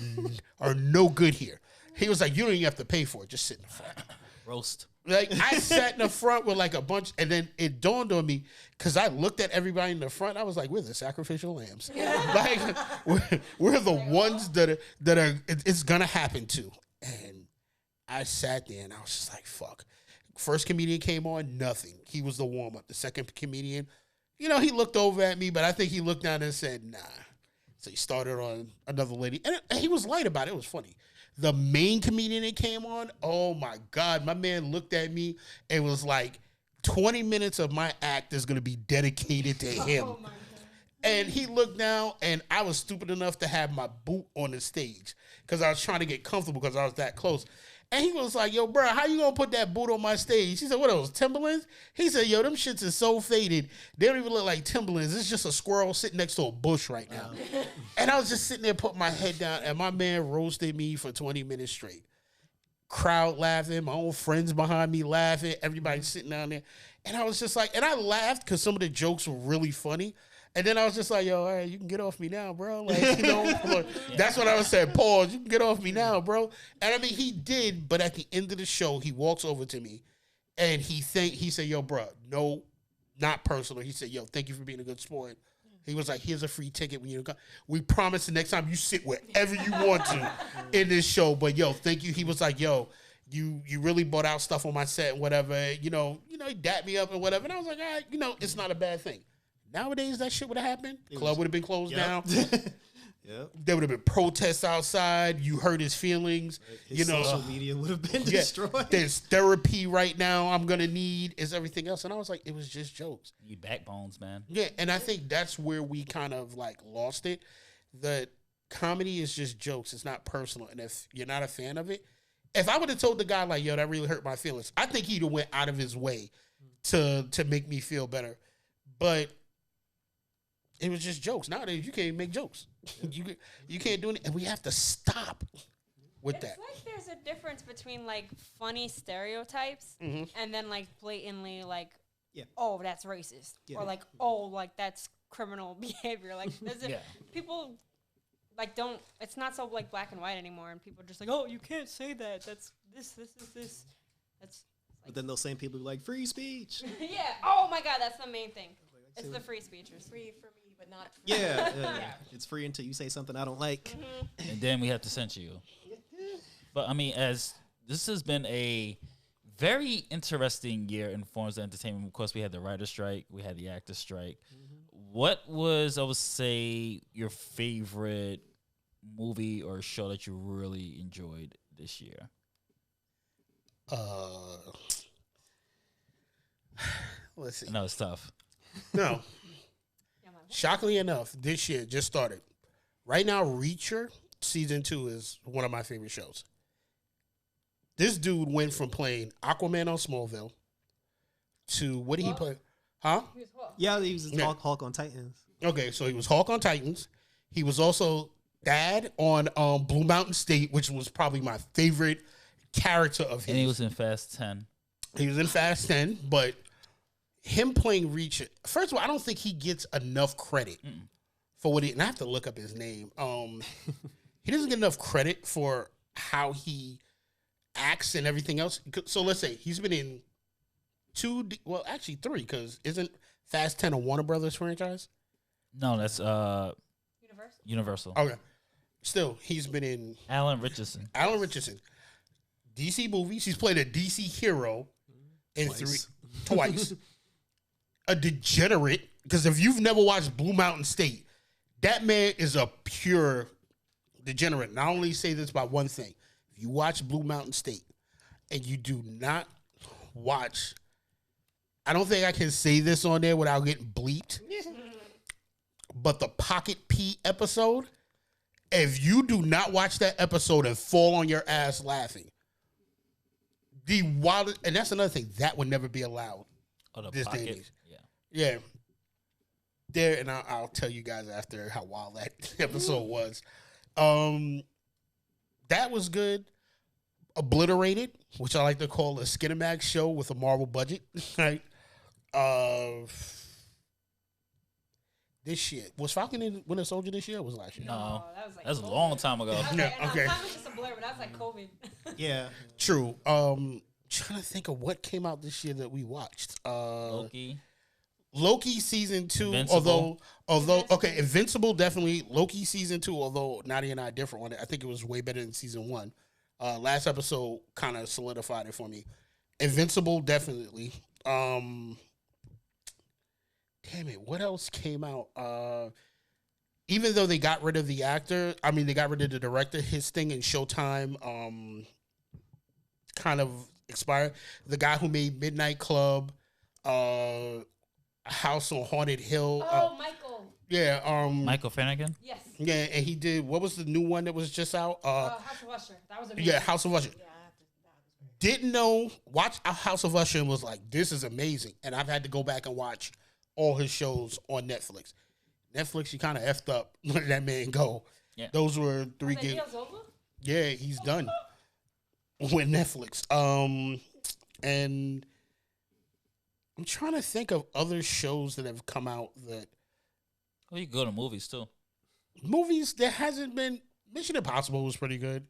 no good here." He was like, "You don't even have to pay for it. Just sit in the front." Roast. Like, I sat in the front with like a bunch, and then it dawned on me because I looked at everybody in the front. I was like, "We're the sacrificial lambs. Like, we're the ones that are it's gonna happen to." And I sat there and I was just like, "Fuck." First comedian came on, nothing. He was the warm up. The second comedian, he looked over at me, but I think he looked down and said, "Nah." So he started on another lady, and he was light about it. It was funny. The main comedian that came on, oh my God, my man looked at me and was like, 20 minutes of my act is going to be dedicated to him. Oh my God. And he looked down, and I was stupid enough to have my boot on the stage because I was trying to get comfortable because I was that close. And he was like, "Yo, bro, how you going to put that boot on my stage?" He said, "What are those, Timberlands?" He said, "Yo, them shits is so faded. They don't even look like Timberlands. It's just a squirrel sitting next to a bush right now." And I was just sitting there putting my head down, and my man roasted me for 20 minutes straight. Crowd laughing, my own friends behind me laughing, everybody sitting down there. And I was just like, and I laughed because some of the jokes were really funny. And then I was just like, "Yo, all right, you can get off me now, bro." Like, that's what I was saying. Pause. You can get off me now, bro. And I mean, he did. But at the end of the show, he walks over to me and he said, "Yo, bro, no, not personal." He said, "Yo, thank you for being a good sport." He was like, "Here's a free ticket when you come. We promise the next time you sit wherever you want to in this show. But yo, thank you." He was like, "Yo, you really brought out stuff on my set and whatever. He dapped me up and whatever." And I was like, "All right, it's not a bad thing." Nowadays, that shit would have happened. Club would have been closed down. Yep. There would have been protests outside. You hurt his feelings. His social media would have been destroyed. There's therapy right now I'm going to need. Is everything else. And I was like, it was just jokes. You need backbones, man. Yeah, and I think that's where we kind of like lost it. That comedy is just jokes. It's not personal. And if you're not a fan of it, if I would have told the guy like, "Yo, that really hurt my feelings," I think he'd have went out of his way to make me feel better. But it was just jokes. Nowadays, you can't even make jokes. You can't do anything. And we have to stop with that. It's like there's a difference between, like, funny stereotypes and then, like, blatantly, like, "Oh, that's racist." Or, like, "Oh, like, that's criminal behavior." Like, people, like, don't, it's not so, like, black and white anymore. And people are just like, "Oh, you can't say that. That's this is this." That's. Like, but then those same people be like, "Free speech." Yeah. Oh, my God. That's the main thing. It's the free speechers. Free for me, but not for Yeah. It's free until you say something I don't like. And then we have to censor you. But, I mean, as this has been a very interesting year in forms of entertainment. Of course, we had the writer's strike. We had the actor's strike. What was, I would say, your favorite movie or show that you really enjoyed this year? Let's see. No, it's tough. No. Shockingly enough, this year just started. Right now, Reacher season 2 is one of my favorite shows. This dude went from playing Aquaman on Smallville to what did he play? Huh? Yeah, he was Hulk on Titans. Okay, so he was Hulk on Titans. He was also Dad on Blue Mountain State, which was probably my favorite character of his. And he was in Fast 10. He was in Fast 10, but him playing Reacher, first of all, I don't think he gets enough credit for what he, and I have to look up his name. He doesn't get enough credit for how he acts and everything else. So let's say he's been in 3, because isn't Fast 10 a Warner Brothers franchise? No, that's Universal. Okay. Still, he's been in Alan Richardson. DC movies. He's played a DC hero and twice. A degenerate, because if you've never watched Blue Mountain State, that man is a pure degenerate. And I only say this about one thing. If you watch Blue Mountain State and you do not watch, I don't think I can say this on there without getting bleeped, but the Pocket P episode, if you do not watch that episode and fall on your ass laughing, the wildest, and that's another thing, that would never be allowed. Oh, the this Pocket. day and age. Yeah. Yeah. There, and I'll tell you guys after how wild that episode was. That was good. Obliterated, which I like to call a Skinamax show with a Marvel budget. Right? This shit. Was Falcon and Winter Soldier this year or was it last year? No, that was like that was a COVID. long time ago. Yeah, okay. Time was just a blur, but that's like COVID. Yeah. True. Trying to think of what came out this year that we watched. Loki season 2, Invincible. although okay, Invincible definitely. Loki season 2, although Nadia and I are different on it. I think it was way better than season 1. Last episode kind of solidified it for me. Invincible definitely. Damn it, what else came out? Even though they got rid of the actor, I mean they got rid of the director, his thing in Showtime kind of expired. The guy who made Midnight Club, House on Haunted Hill. Michael. Yeah. Michael Finnegan. Yes. Yeah, and he did. What was the new one that was just out? House of Usher. That was amazing. Yeah, House of Usher. Yeah, Didn't know. Watch House of Usher and was like, this is amazing. And I've had to go back and watch all his shows on Netflix. Netflix, you kind of effed up letting that man go. Yeah. Those were 3 That gigs. deal's over? Yeah, he's done with Netflix. And I'm trying to think of other shows that have come out that Oh, you can go to movies too. movies there hasn't been. Mission Impossible was pretty good.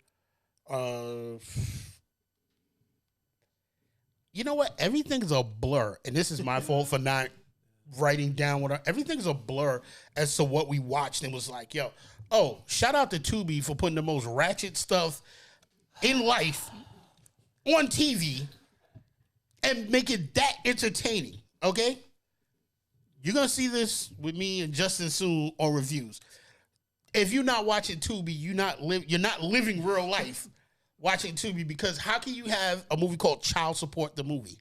You know what? Everything's a blur, and this is my fault for not writing down everything's a blur as to what we watched and was like, yo, oh, shout out to Tubi for putting the most ratchet stuff in life on TV and make it that entertaining. Okay, you're gonna see this with me and Justin soon on reviews. If you're not watching Tubi, you're not living real life watching Tubi, because how can you have a movie called Child Support the Movie?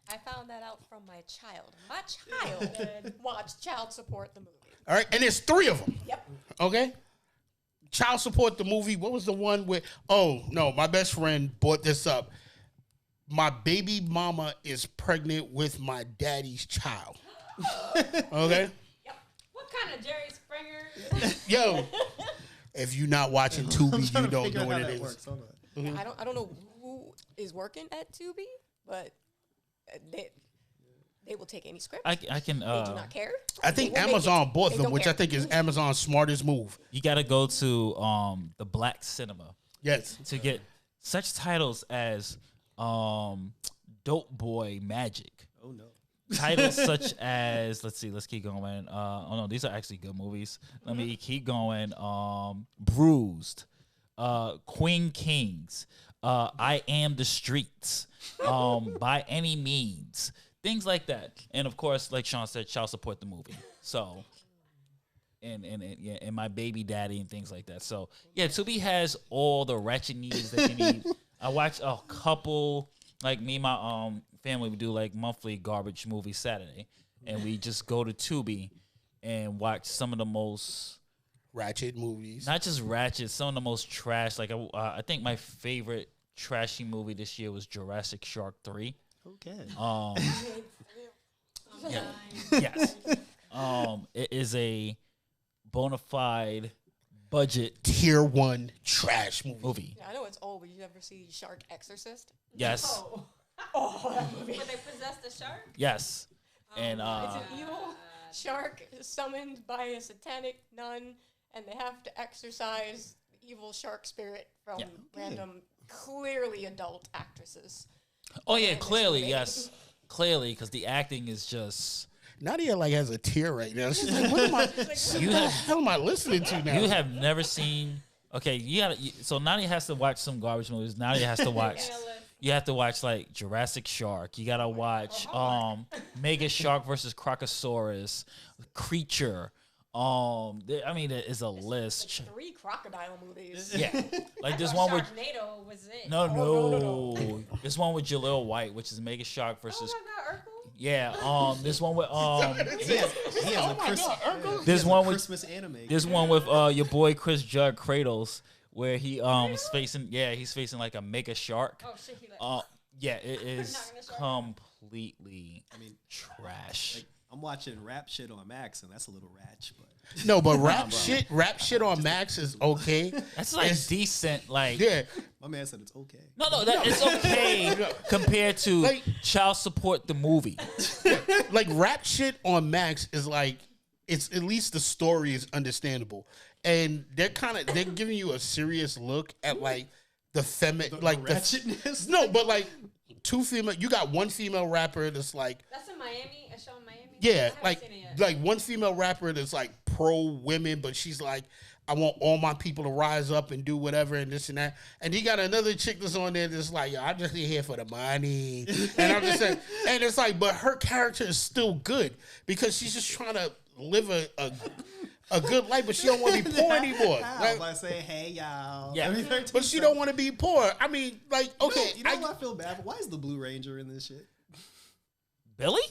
I found that out from my child. My child watched Child Support the movie. All right, and there's 3 of them. Yep. Okay? Child Support the movie. What was the one where, oh, no, my best friend brought this up. My baby mama is pregnant with my daddy's child. Okay? Yep. What kind of Jerry Springer? Yo, if you're not watching Tubi, you don't know what it is. Works. Hold on. Yeah, I don't know who is working at Tubi, but they will take any script. I can. They do not care. I think They will make Amazon it. bought They them, don't which I care. think is Amazon's smartest move. You got to go to the Black Cinema Yes. to get such titles as Dope Boy Magic. Oh no. Titles such as let's keep going. Oh no, these are actually good movies. Let me keep going. Bruised, Queen Kings, I Am the Streets, By Any Means, things like that. And of course, like Sean said, Child Support the movie. So, and My Baby Daddy and things like that. So yeah, Tubi has all the ratchet needs that you need. I watched a couple. Like me and my family, we do like monthly garbage movie Saturday, and we just go to Tubi and watch some of the most Ratchet movies. not just ratchet, some of the most trash. Like I think my favorite trashy movie this year was Jurassic Shark 3. Okay. Yes. It is a bona fide budget Tier 1 trash movie. Yeah, I know it's old, but you ever see Shark Exorcist? Yes. That movie. But they possessed the shark? Yes. And It's an evil shark summoned by a satanic nun, and they have to exorcise the evil shark spirit from Yeah. random, clearly adult actresses. oh yeah, And this clearly, movie. yes. Clearly, because the acting is just Nadia like has a tear right now. She's like, what am I? What the hell am I listening to now? you have never seen. Okay, you gotta. So Nadia has to watch some garbage movies. Nadia has to watch You have to watch like Jurassic Shark. You gotta watch Mega Shark versus Crocosaurus, Creature. I mean, there is a list. Like 3 crocodile movies. Yeah, like there's one with Sharknado was it? no. This one with Jaleel White, which is Mega Shark versus. Oh my God, Urkel. Yeah, this one with He has a Christmas, There's one with Christmas anime. There's one with your boy Chris Judd Kratos where he is facing he's facing like a mega shark. Oh shit, he like. Yeah, it is Knocking completely trash. Like, I'm watching rap shit on Max, and that's a little ratch, but No, but rap shit on Max is okay. That's like decent, like Yeah, my man said it's okay. No, that it's okay compared to Like- Child Support the movie. like rap shit on Max is like it's at least the story is understandable, and they're giving you a serious look at like the ratchetness. No, but like 2 female. You got 1 female rapper that's like. That's in Miami. A show in Miami. Yeah, I haven't like seen it yet. like 1 female rapper that's like pro women, but she's like, I want all my people to rise up and do whatever and this and that. And you got another chick that's on there that's like, yo, I'm just here for the money. And I'm just saying, and it's like, but her character is still good because she's just trying to live a good life, but she don't want to be poor anymore. I was like saying, hey y'all. Yeah. But she don't want to be poor. I mean, like, okay, You know what I feel bad for? Why is the Blue Ranger in this shit? Billy?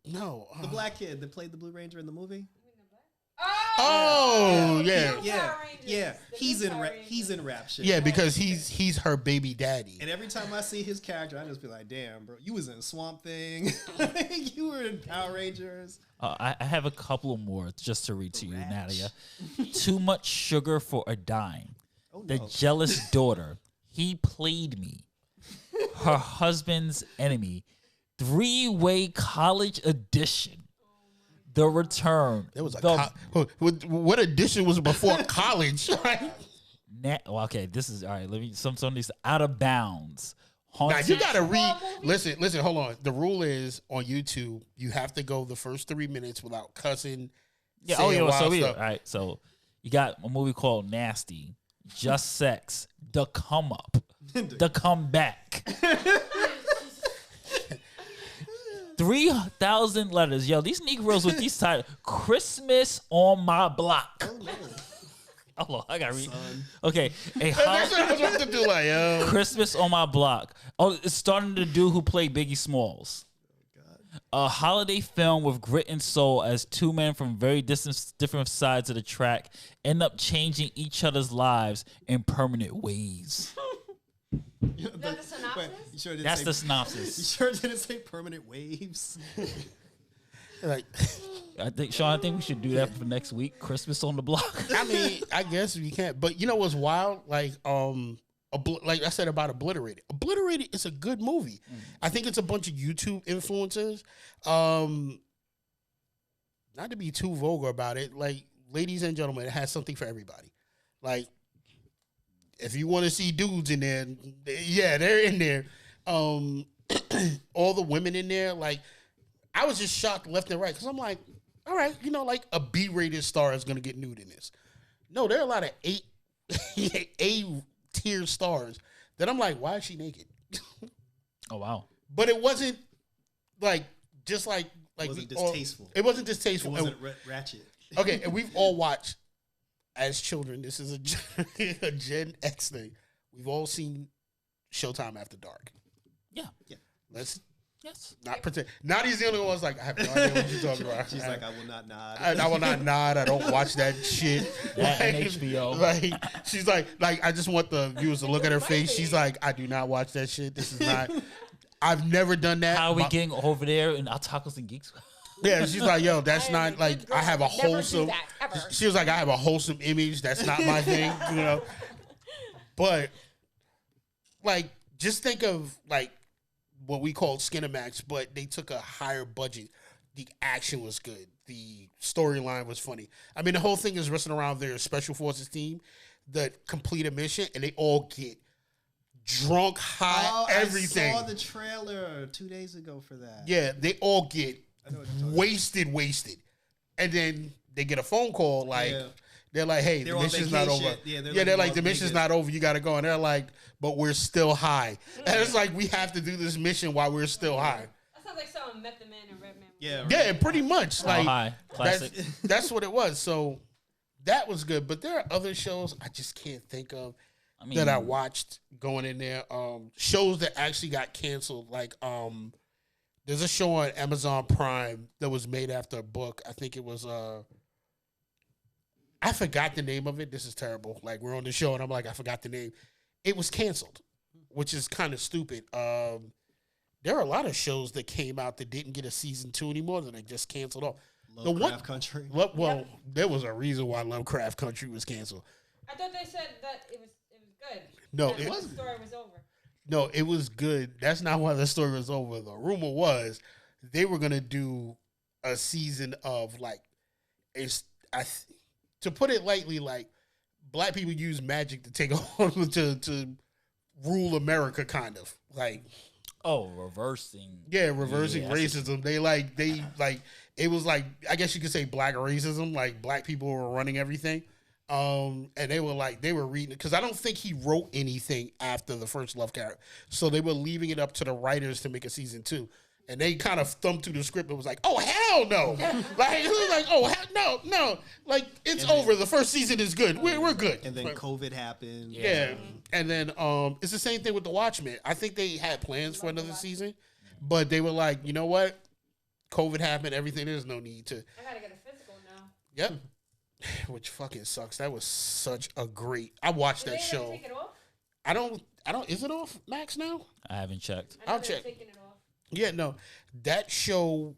no. The black kid that played the Blue Ranger in the movie. Oh yeah, Yeah, Power Rangers. yeah. The He's new in Power he's in rap shit. yeah, because he's her baby daddy. And every time I see his character, I just be like, damn, bro, you was in Swamp Thing. You were in Power Rangers. I have a couple more just to read to you, Nadia. Too much sugar for a dime. Oh, The no. jealous daughter. He played me. Her husband's enemy. 3-way college edition. The return. There was what edition was before college? Okay, this is all right. Let me some of these out of bounds. Now Haunted, you gotta read. Listen. Hold on. The rule is on YouTube, you have to go the first 3 minutes without cussing. yeah. saying Oh yeah. wild So yeah. stuff. All right. So you got a movie called Nasty, Just Sex, The Come Up, The Comeback. 3,000 letters. Yo, these Negroes with these titles. Christmas on my block. Hold on, I gotta read. Son. Okay, That's what I was about to do. Like, yo. Christmas on my block. Oh, it's starting to do who played Biggie Smalls. A holiday film with grit and soul as 2 men from very different sides of the track end up changing each other's lives in permanent ways. Is that the synopsis? Wait, you sure didn't That's say, the You synopsis. sure didn't say permanent waves? Like, Sean, I think we should do that for next week. Christmas on the block. I mean, I guess we can't. But you know what's wild? Like I said about Obliterated. Obliterated is a good movie. I think it's a bunch of YouTube influencers. Not to be too vulgar about it, like, ladies and gentlemen, it has something for everybody. Like, if you want to see dudes in there, yeah, they're in there. All the women in there, like, I was just shocked left and right because I'm like, all right, you know, like a B-rated star is gonna get nude in this. No, there are a lot of A-tier stars that I'm like, why is she naked? Oh wow. But it wasn't like just like It wasn't distasteful. It wasn't It distasteful. wasn't ratchet. Okay, and we've all watched as children. This is a Gen X thing. We've all seen Showtime After Dark. Yeah. Let's Yes. not pretend. Nadia's the only one who's like, I have no idea what you're talking about. She's like, I will not nod. I will not nod. I don't watch that shit. That and HBO. Like, she's like, I just want the viewers to look at her face. She's like, I do not watch that shit. This is not. I've never done that. How are we getting over there in Otakus and Geeks? Yeah, she's like, yo, that's I am not a like good girl. I have a Never do wholesome. that, ever. She was like, I have a wholesome image. That's not my thing, you know. But like, just think of like what we called Skinamax, but they took a higher budget. The action was good. The storyline was funny. I mean, the whole thing is wrestling around their special forces team that complete a mission, and they all get drunk, high, everything. I saw the trailer 2 days ago for that. Yeah, they all get I know what you're talking wasted, and then they get a phone call like Yeah. They're like, hey, the mission's not over. They're like, the mission's not over. You got to go. And they're like, but we're still high. And it's like, we have to do this mission while we're still high. That sounds like someone met the man and Red Man. Yeah, yeah, pretty much. Like high. Classic. That's what it was. So that was good. But there are other shows I just can't think of that I watched going in there. Shows that actually got canceled. Like there's a show on Amazon Prime that was made after a book. I think it was I forgot the name of it. This is terrible. Like, we're on the show and I'm like, I forgot the name. It was canceled, which is kind of stupid. There are a lot of shows that came out that didn't get a season 2 anymore that they just canceled off. Lovecraft Country. Well, there was a reason why Lovecraft Country was canceled. I thought they said that it was good. No, it wasn't. The story was over. No, it was good. That's not why the story was over. The rumor was they were gonna do a season of like, to put it lightly, like black people use magic to take on to rule America, kind of like. Oh, reversing. Yeah, reversing racism. They it was like, I guess you could say black racism. Like, black people were running everything. And they were reading it because I don't think he wrote anything after the first Lovecraft. So they were leaving it up to the writers to make a season 2. And they kind of thumbed through the script and was like, oh, hell no. Like, it was like, oh, hell no. Like, it's over. The first season is good. We're good. And then COVID happened. Yeah. And then it's the same thing with The Watchmen. I think they had plans for another season, but they were like, you know what? COVID happened. Everything. There's no need to. I got to get a physical now. Yep. Which fucking sucks. That was such a great. I watched that show. Take it off? I don't. Is it off Max now? I haven't checked. I'll check. Taking it off. Yeah, no. That show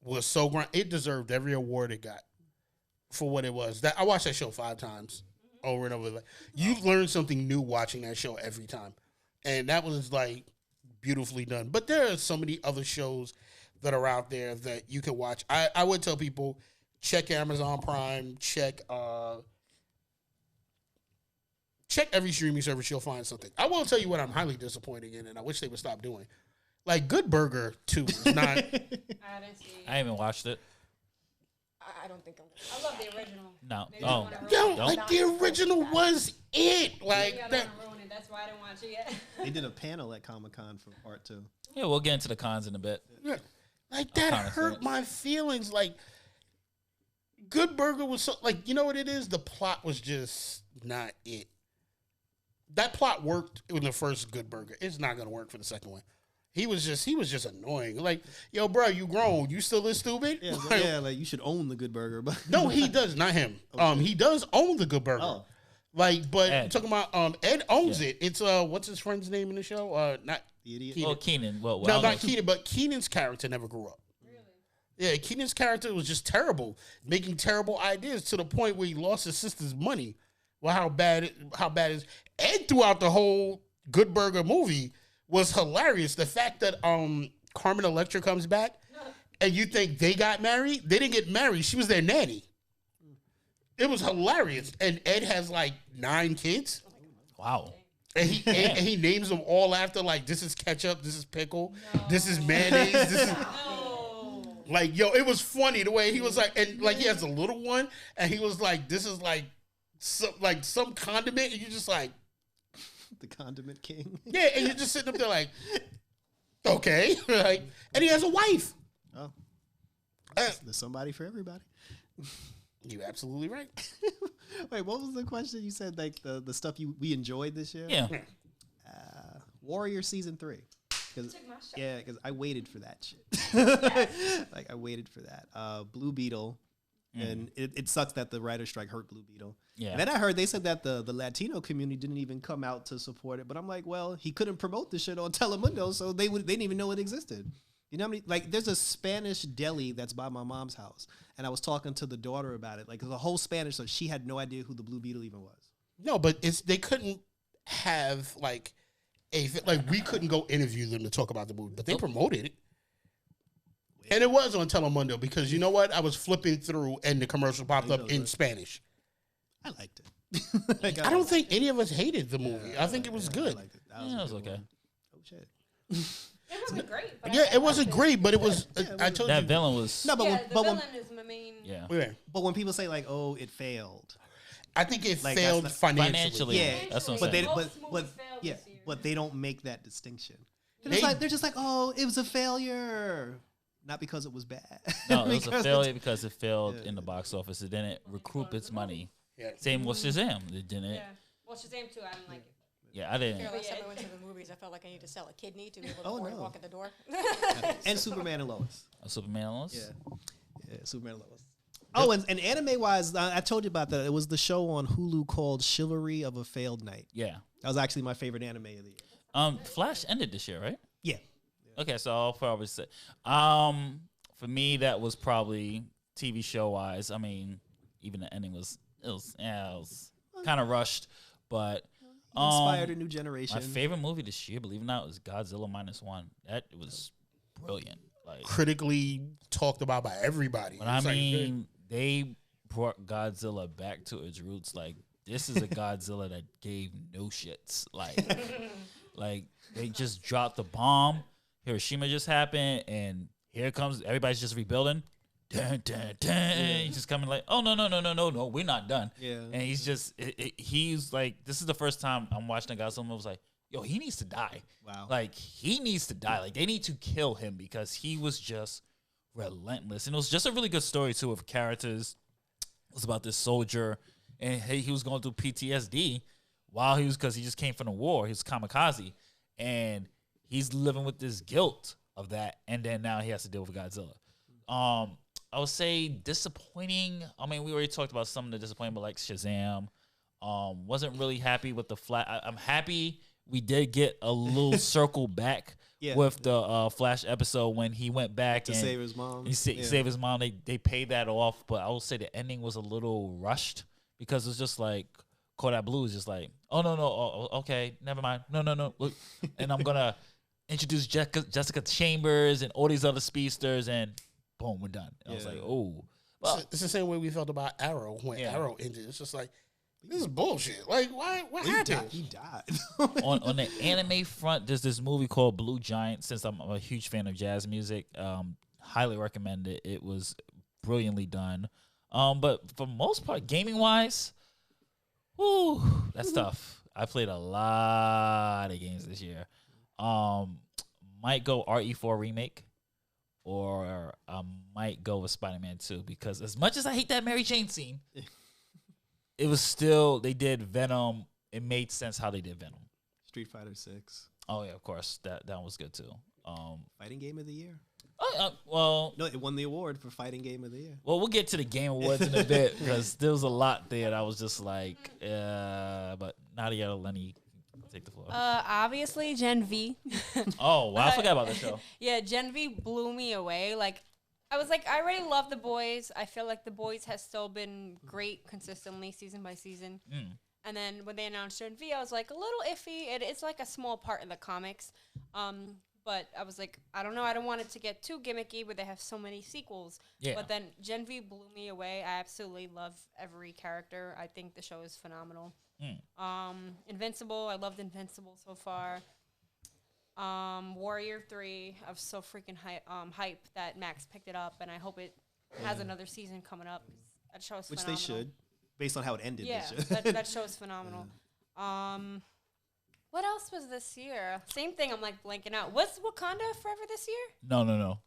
was so grand. It deserved every award it got for what it was. That I watched that show 5 times over and over. You learn something new watching that show every time, and that was like beautifully done. But there are so many other shows that are out there that you can watch. I would tell people, check Amazon Prime, check every streaming service, you'll find something. I will tell you what I'm highly disappointed in, and I wish they would stop doing. Like, Good Burger 2 is not... I didn't see it. I haven't watched it. I don't think I'm I love the original. No. Maybe Oh. Like, the original was it. Like, I that... don't want to ruin it. That's why I didn't watch it yet. They did a panel at Comic-Con for part 2. Yeah, we'll get into the cons in a bit. Yeah. Like, that hurt my feelings. Like, Good Burger was so... Like, you know what it is? The plot was just not it. That plot worked in the first Good Burger. It's not going to work for the second one. He was just annoying. Like, yo, bro, you grown. You still this stupid? Yeah, like you should own the Good Burger. But no, he does, not him. He does own the Good Burger. Oh. Like, but Ed. I'm talking about Ed owns it. It's what's his friend's name in the show? Not the idiot. Keenan. Oh, Keenan. Well, No, not Keenan, but Keenan's character never grew up. Really? Yeah, Keenan's character was just terrible, making terrible ideas to the point where he lost his sister's money. Well, how bad is Ed throughout the whole Good Burger movie was hilarious. The fact that Carmen Electra comes back and you think they got married, they didn't get married. She was their nanny. It was hilarious. And Ed has like 9 kids. Wow. And he names them all after, like, this is ketchup, this is pickle, this is mayonnaise, this is like, yo, it was funny the way he was like, and like he has a little one, and he was like, this is like some condiment, and you just like, the Condiment King. yeah, and you're just sitting up there like, okay, like, and he has a wife. Oh, there's somebody for everybody. You're absolutely right. Wait, what was the question? You said like the stuff we enjoyed this year. Yeah. Warrior season 3. Took my shot. Yeah, because I waited for that shit. Like I waited for that. Blue Beetle. And it sucks that the writer strike hurt Blue Beetle. Yeah. And then I heard they said that the Latino community didn't even come out to support it. But I'm like, well, he couldn't promote the shit on Telemundo, so they didn't even know it existed. You know how many, like, there's a Spanish deli that's by my mom's house. And I was talking to the daughter about it. Like, there's a whole Spanish, so she had no idea who the Blue Beetle even was. No, but they couldn't have like we couldn't go interview them to talk about the movie, but they promoted it. And it was on Telemundo because you know what? I was flipping through and the commercial popped up in Spanish. I liked it. Like, I don't think any of us hated the movie. I think it was good. I liked it. Yeah, it was okay. Oh, shit. It wasn't great. But Yeah, it wasn't great, but it was. I told That you. villain was. No, but Yeah, when, the but when, villain is my main. Yeah. Yeah. but when people say like, "Oh, it failed," I think it Like, failed that's financially. Yeah, That's what I'm but they saying. but they don't make that distinction. They- They're just like, oh, it was a failure, not because it was bad. No, it was a Because failure it's- because it failed in the box office. It didn't recoup its money. Yeah. Same with Shazam. It didn't. Yeah. Well, Shazam too. I didn't like it. Yeah, I didn't. Yeah, last time Yeah. I went to the movies, I felt like I needed to sell a kidney to be able to Oh, afford to no. walk in the door. And Superman and Lois. A Superman Lois? Yeah, Superman and Lois. Oh, and anime wise, I told you about that. It was the show on Hulu called Chivalry of a Failed Knight. Yeah. That was actually my favorite anime of the year. Flash ended this year, right? Yeah. Okay, so I'll probably say, for me, that was probably TV show wise. I mean, even the ending was kind of rushed, but Inspired a new generation. my favorite movie this year, believe it or not, was Godzilla -1. That was brilliant. Like, Critically talked about by everybody. but I It's like, mean, they brought Godzilla back to its roots. Like, this is a Godzilla that gave no shits. Like they just dropped the bomb. Hiroshima just happened, and here comes everybody's just rebuilding. Dun, dun, dun. He's just coming like, oh no, we're not done. Yeah. And he's just he's like, this is the first time I'm watching a Godzilla movie. I was like, yo, he needs to die. Wow. Like he needs to die. Like they need to kill him because he was just relentless. And it was just a really good story too of characters. It was about this soldier, and he was going through PTSD while because he just came from the war. He was kamikaze, and he's living with this guilt of that. And then now he has to deal with Godzilla. I would say disappointing. I mean, we already talked about some of the disappointing, but like Shazam, wasn't really happy with the flat. I'm happy we did get a little circle back with the Flash episode when he went back to and save his mom. He saved his mom. They paid that off, but I will say the ending was a little rushed because it's just like Kodak Blue is just like, oh no, okay, never mind, no, look, and I'm gonna introduce Jessica Chambers and all these other speedsters, and boom, we're done. And I was like, oh, well, it's the same way we felt about Arrow when Yeah. Arrow ended. It's just like, this is bullshit. Like, why? What He happened? died. on the anime front, there's this movie called Blue Giant. Since I'm a huge fan of jazz music, highly recommend it. It was brilliantly done. But for most part, gaming wise, whoo, that's tough. I played a lot of games this year. Might go RE4 remake, or I might go with Spider-Man 2 because as much as I hate that Mary Jane scene, it was still, they did Venom. It made sense how they did Venom. Street Fighter 6. Oh yeah, of course that was good too. Fighting Game of the Year. Well, No, it won the award for Fighting Game of the Year. well, we'll get to the Game Awards in a bit because there was a lot there that I was just like, but Nadia, Lenny, take the floor. Obviously, Gen V. Oh wow, I forgot about the show. Yeah, Gen V blew me away. Like, I was like, I already love The Boys. I feel like The Boys has still been great consistently, season by season. And then when they announced Gen V, I was like, a little iffy. It's like a small part in the comics. But I was like, I don't know. I don't want it to get too gimmicky where they have so many sequels. Yeah. But then Gen V blew me away. I absolutely love every character. I think the show is phenomenal. Invincible. I loved Invincible so far. Warrior 3. I was so freaking hype that Max picked it up, and I hope it has another season coming up. That show is Which phenomenal. they should, based on how it ended. Yeah, They should. that show is phenomenal. What else was this year? Same thing. I'm like blanking out. Was Wakanda Forever this year? No,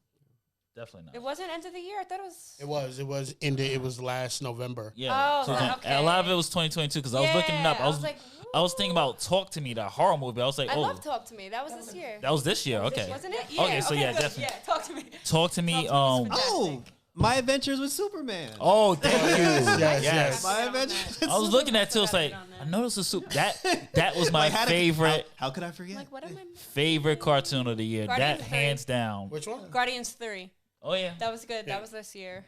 definitely not. It wasn't end of the year. I thought it was. It was last November. Yeah, Oh, so okay. a lot of it was 2022 because I was looking it up. I was like, I was thinking about Talk to Me, that horror movie. I was like, I oh, love Talk to Me. That was this year. that was this year. Okay, Wasn't it? Okay, so yeah, good. definitely. Yeah, Talk to Me. Talk to Me. Fantastic. Oh, My Adventures with Superman. Oh, thank you. Yes. My Adventures. I was looking at it too. It's like I noticed that was my favorite How could I forget? Like, what am I? favorite cartoon of the year. Guardians That of the hands down. Which one? Guardians 3. Oh yeah. That was good. That was this year.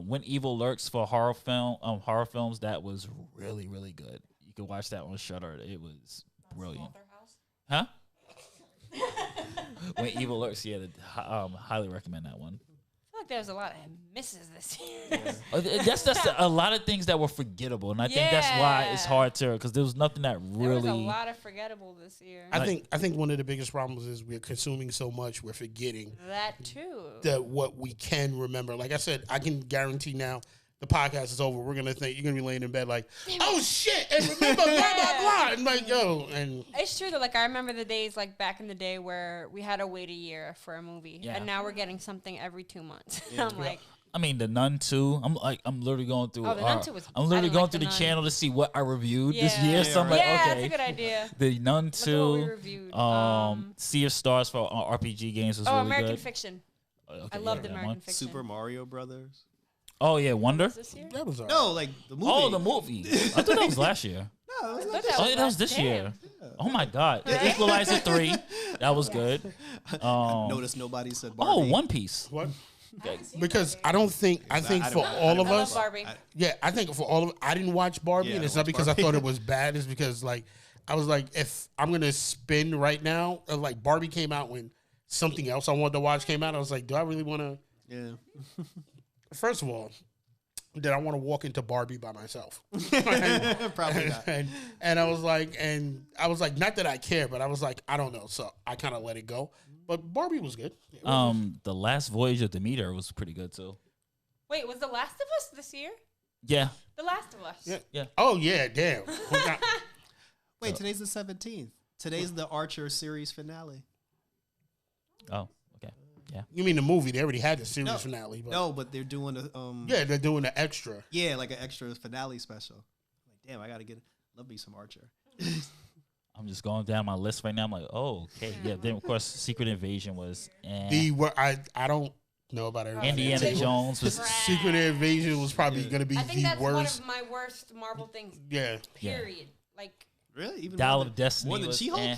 When Evil Lurks for horror films, that was really, really good. You can watch that on Shudder. It was brilliant. Huh? When Evil Lurks, yeah, highly recommend that one. I feel like there was a lot of misses this year. That's a lot of things that were forgettable, and I think that's why it's hard to, because there was nothing that There was a really. lot of forgettable this year. I think one of the biggest problems is we're consuming so much, we're forgetting That too. what we can remember. Like I said, I can guarantee now the podcast is over, we're gonna think you're gonna be laying in bed like, oh shit, and remember blah blah blah, and like yo, and it's true though. Like I remember the days like back in the day where we had to wait a year for a movie, and now we're getting something every 2 months. I'm like. I mean, The Nun 2. I'm literally going through. The Nun 2 was. I'm literally going through The the Nun. channel to see what I reviewed this year. So I'm like, yeah, okay, that's a good idea. The Nun Look at what we 2. reviewed. Sea of Stars for RPG games was really American good. Fiction. Okay, I loved that American one. Fiction. Super Mario Brothers. Oh yeah, Wonder. Was this year? that was No, like the movie. Oh, the movie. I thought that was last year. No, it was I not thought Oh, yeah, that was this Damn. year. Oh my God, The Equalizer 3. That was good. Notice nobody said Barbie. Oh, One Piece. what. haven't seen Because Barbie. I don't think I think I for don't- all of I love us, Barbie. yeah, I think for all of I didn't watch Barbie, Yeah, and I it's don't not watch because Barbie. I thought it was bad. It's because like I was like, if I'm gonna spend right now, like Barbie came out when something else I wanted to watch came out. I was like, do I really want to? Yeah. First of all, did I want to walk into Barbie by myself? Probably not. And I was like, not that I care, but I was like, I don't know. So I kind of let it go. But Barbie was good. The Last Voyage of Demeter was pretty good too. Wait, was The Last of Us this year? Yeah. The Last of Us. Yeah. Oh yeah, damn. Wait, today's the 17th. Today's the Archer series finale. Oh, okay. Yeah. You mean the movie? They already had the series finale. But No, but they're doing a yeah, they're doing the extra. yeah, like an extra finale special. Like, damn, I gotta love me some Archer. I'm just going down my list right now. I'm like, oh, okay. Yeah. Then of course, Secret Invasion was. I don't know about everybody. Indiana Jones was. Secret Invasion was probably going to be I think the that's worst. one of my worst Marvel things. Yeah. Period. Like. Really? Even Dial more of Destiny. more than was, She-Hulk? eh.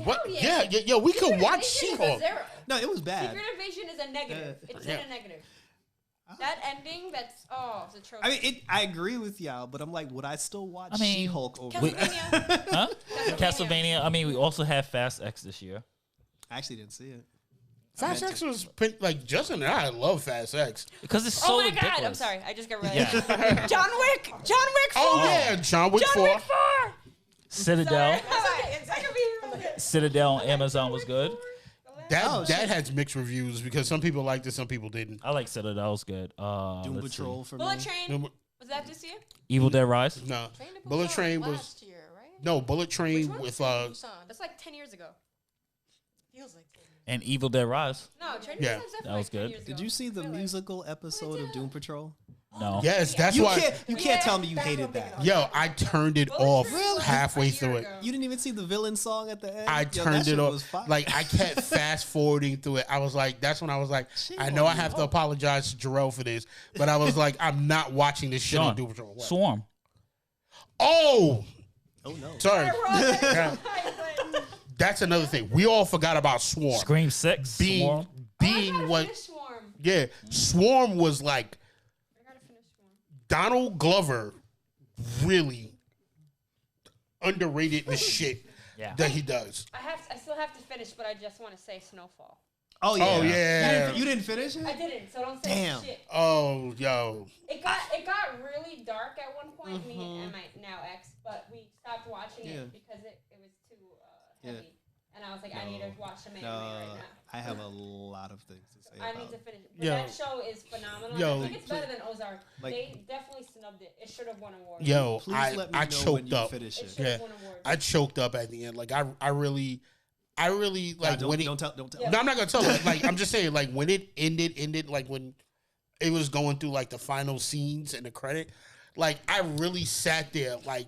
What? Hell Yeah. We could Secret watch Invasion is a She-Hulk. 0. No, it was bad. Secret Invasion is a negative. It's Yeah. in a negative. That ending, it's a trope. I mean, I agree with y'all, but I'm like, would I still watch I mean, She-Hulk over? Castlevania. Huh? Castlevania. I mean, we also had Fast X this year. I actually didn't see it. Fast X was like Justin and I love Fast X. Because it's so Oh my ridiculous. god! I'm sorry. I just got really. Yeah. John Wick. John Wick 4. Oh yeah, John Wick 4. John Wick 4. Citadel. It's okay. It's gonna be. Citadel on Amazon was good. That has mixed reviews because some people liked it, some people didn't. I like Citadel. It was good. Doom Let's see. Patrol for Bullet me. Train. Was that this year? Evil Dead Rise. No, Train to Bullet Busan Train was last year, right? no Bullet Train Which one? with Busan. That's like 10 years ago. Feels like 10 years. And Evil Dead Rise. No, Train to Yeah. Busan's definitely That was like 10 good. years Did ago. you see the Really? musical episode of Doom Patrol? No. yes, that's You why. can't tell me you hated that. Yo, I turned it off Really? halfway A year through it. ago. You didn't even see the villain song at the end. I Yo, that turned shit it was off. fire. Like I kept fast forwarding through it. I was like, that's when I was like, I know I have to apologize to Jarrell for this, but I was like, I'm not watching this shit on Sean, Doom Patrol. What? Swarm. Oh, oh no. sorry. Yeah. That's another thing. We all forgot about Swarm Scream 6. being Swarm. being what. Swarm. Yeah, Swarm was like I gotta finish Swarm. Donald Glover, really underrated the shit Yeah. that he does. I still have to finish, but I just want to say Snowfall. Oh yeah. Oh yeah. You didn't finish I it? didn't, so don't say Damn. shit. Oh yo. It got really dark at one point, me and my now ex, but we stopped watching Yeah. it because it was too heavy. Yeah. And I was like, I need to watch some anime No, right now. I have a lot of things to say I about need to it. finish it. But Yo. that show is phenomenal. Yo. I think it's better than Ozark. Like- They definitely snubbed it. It should have won awards. Yo, Please I let me I know when choked you up. finish It it. should have Yeah. won awards. I choked up at the end. Like I really like don't, when it. don't tell. Don't tell. Yeah. No, I'm not gonna tell. Like I'm just saying. Like when it ended. Like when it was going through like the final scenes and the credit. Like I really sat there like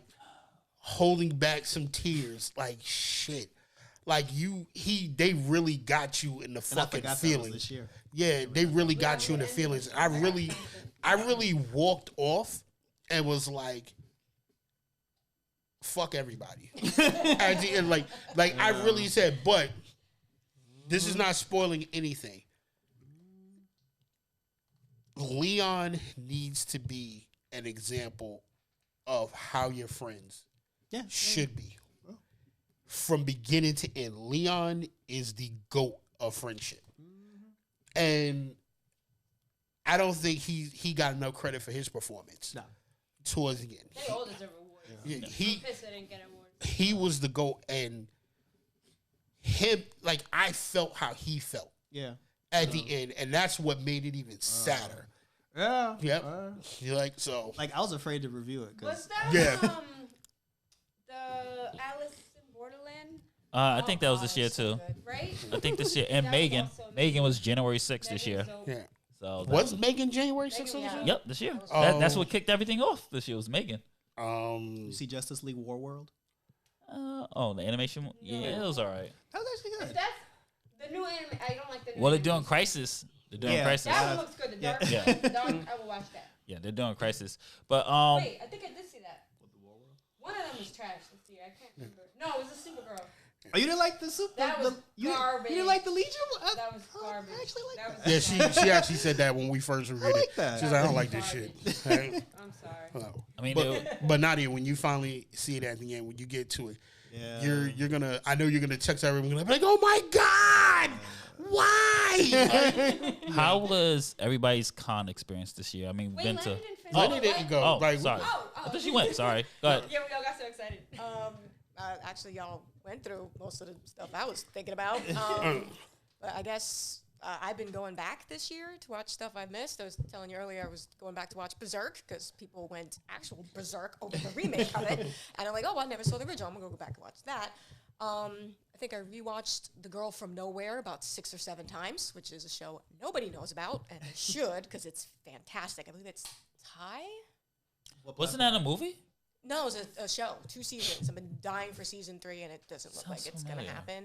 holding back some tears. Like shit. Like they really got you in the And I fucking forgot that was feelings. this year. Yeah, they really got you in the feelings. I really walked off and was like, fuck everybody. At the end, like I really said, but this is not spoiling anything. Leon needs to be an example of how your friends should be. From beginning to end, Leon is the GOAT of friendship. And I don't think he got enough credit for his performance. No. Towards the end. They all deserve awards. Yeah, I'm pissed they didn't get awards. he was the GOAT, and him, like, I felt how he felt Yeah. at the end, and that's what made it even sadder. Yeah. Yep. You like so? Like I was afraid to review it. Was that Yeah. the Alice in Borderland? I think that was this year too. Right? I think this year, and That was Megan. also this Megan year. was January 6th this year. Yeah. So Was Megan January 6th? Megan, yeah. Yep, this year. Oh. That's what kicked everything off. This year was Megan. You see Justice League War World? The animation. Yeah, it was all right. That was actually good. That's the new anime. I don't like the new Well, they're doing animation. Crisis. They're doing Yeah. Crisis. That one looks good. The dark, Yeah. the dark, I will watch that. Yeah, they're doing Crisis. But Wait, I think I did see that. One of them was trash this year. I can't remember. No, it was a Supergirl. Oh, you didn't like the super? That was you garbage. didn't like the Legion? That was garbage. I actually like That that. was Yeah, she actually said that when we first reviewed like it. that. She's like, I don't like this shit. Right? I'm sorry. Oh. I mean, But Nadia, when you finally see it at the end, when you get to it, Yeah. you're gonna. I know you're gonna text everyone and be like, "Oh my god, why?" how was everybody's con experience this year? I mean, Wait, been Lenny to. didn't finish. Lenny didn't go. Oh, like, sorry. Oh, I thought she went. Sorry. Go ahead. Yeah, we all got so excited. Actually, y'all went through most of the stuff I was thinking about. But I guess I've been going back this year to watch stuff I've missed. I was telling you earlier I was going back to watch Berserk because people went actual Berserk over the remake of it. And I'm like, oh, I never saw the original. I'm going to go back and watch that. I think I rewatched The Girl from Nowhere about 6 or 7 times, which is a show nobody knows about, and I should because it's fantastic. I believe it's Thai? Wasn't that a movie? No, it was a show, 2 seasons. I've been dying for season 3, and it doesn't look Sounds like it's going to familiar. happen.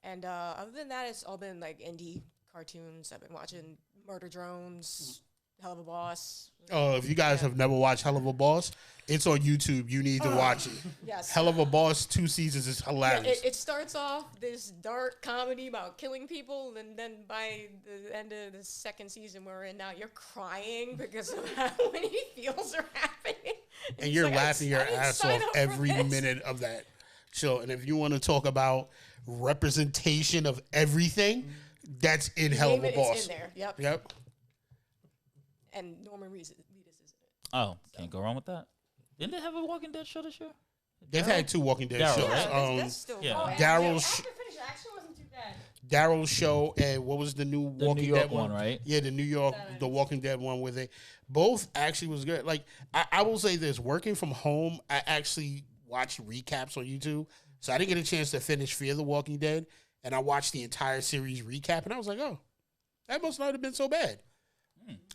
And other than that, it's all been like indie cartoons. I've been watching Murder Drones, Hell of a Boss. if you guys have never watched Hell of a Boss, it's on YouTube. You need to watch it. Yes. Hell of a Boss 2 seasons is Yeah, hilarious. it starts off this dark comedy about killing people, and then by the end of the 2nd season we're in now, you're crying because of how many feels are happening. And you're like, laughing your I didn't ass sign off up for every this. minute of that show. And if you want to talk about representation of everything, that's in Hell of Name a it, Boss. it's in there. Yep. Yep. And Norman Reedus is in it. Oh, can't go wrong with that. Didn't they have a Walking Dead show this year? They've had 2 Walking Dead Daryl, shows. right? That's still yeah. going. Daryl's After finish, it actually wasn't too bad. Daryl's show and what was the new The Walking New York Dead one? right? Yeah, the New York, the Walking Dead one where they both actually was good. Like I will say this, working from home, I actually watched recaps on YouTube. So I didn't get a chance to finish Fear the Walking Dead, and I watched the entire series recap, and I was like, oh, that must not have been so bad.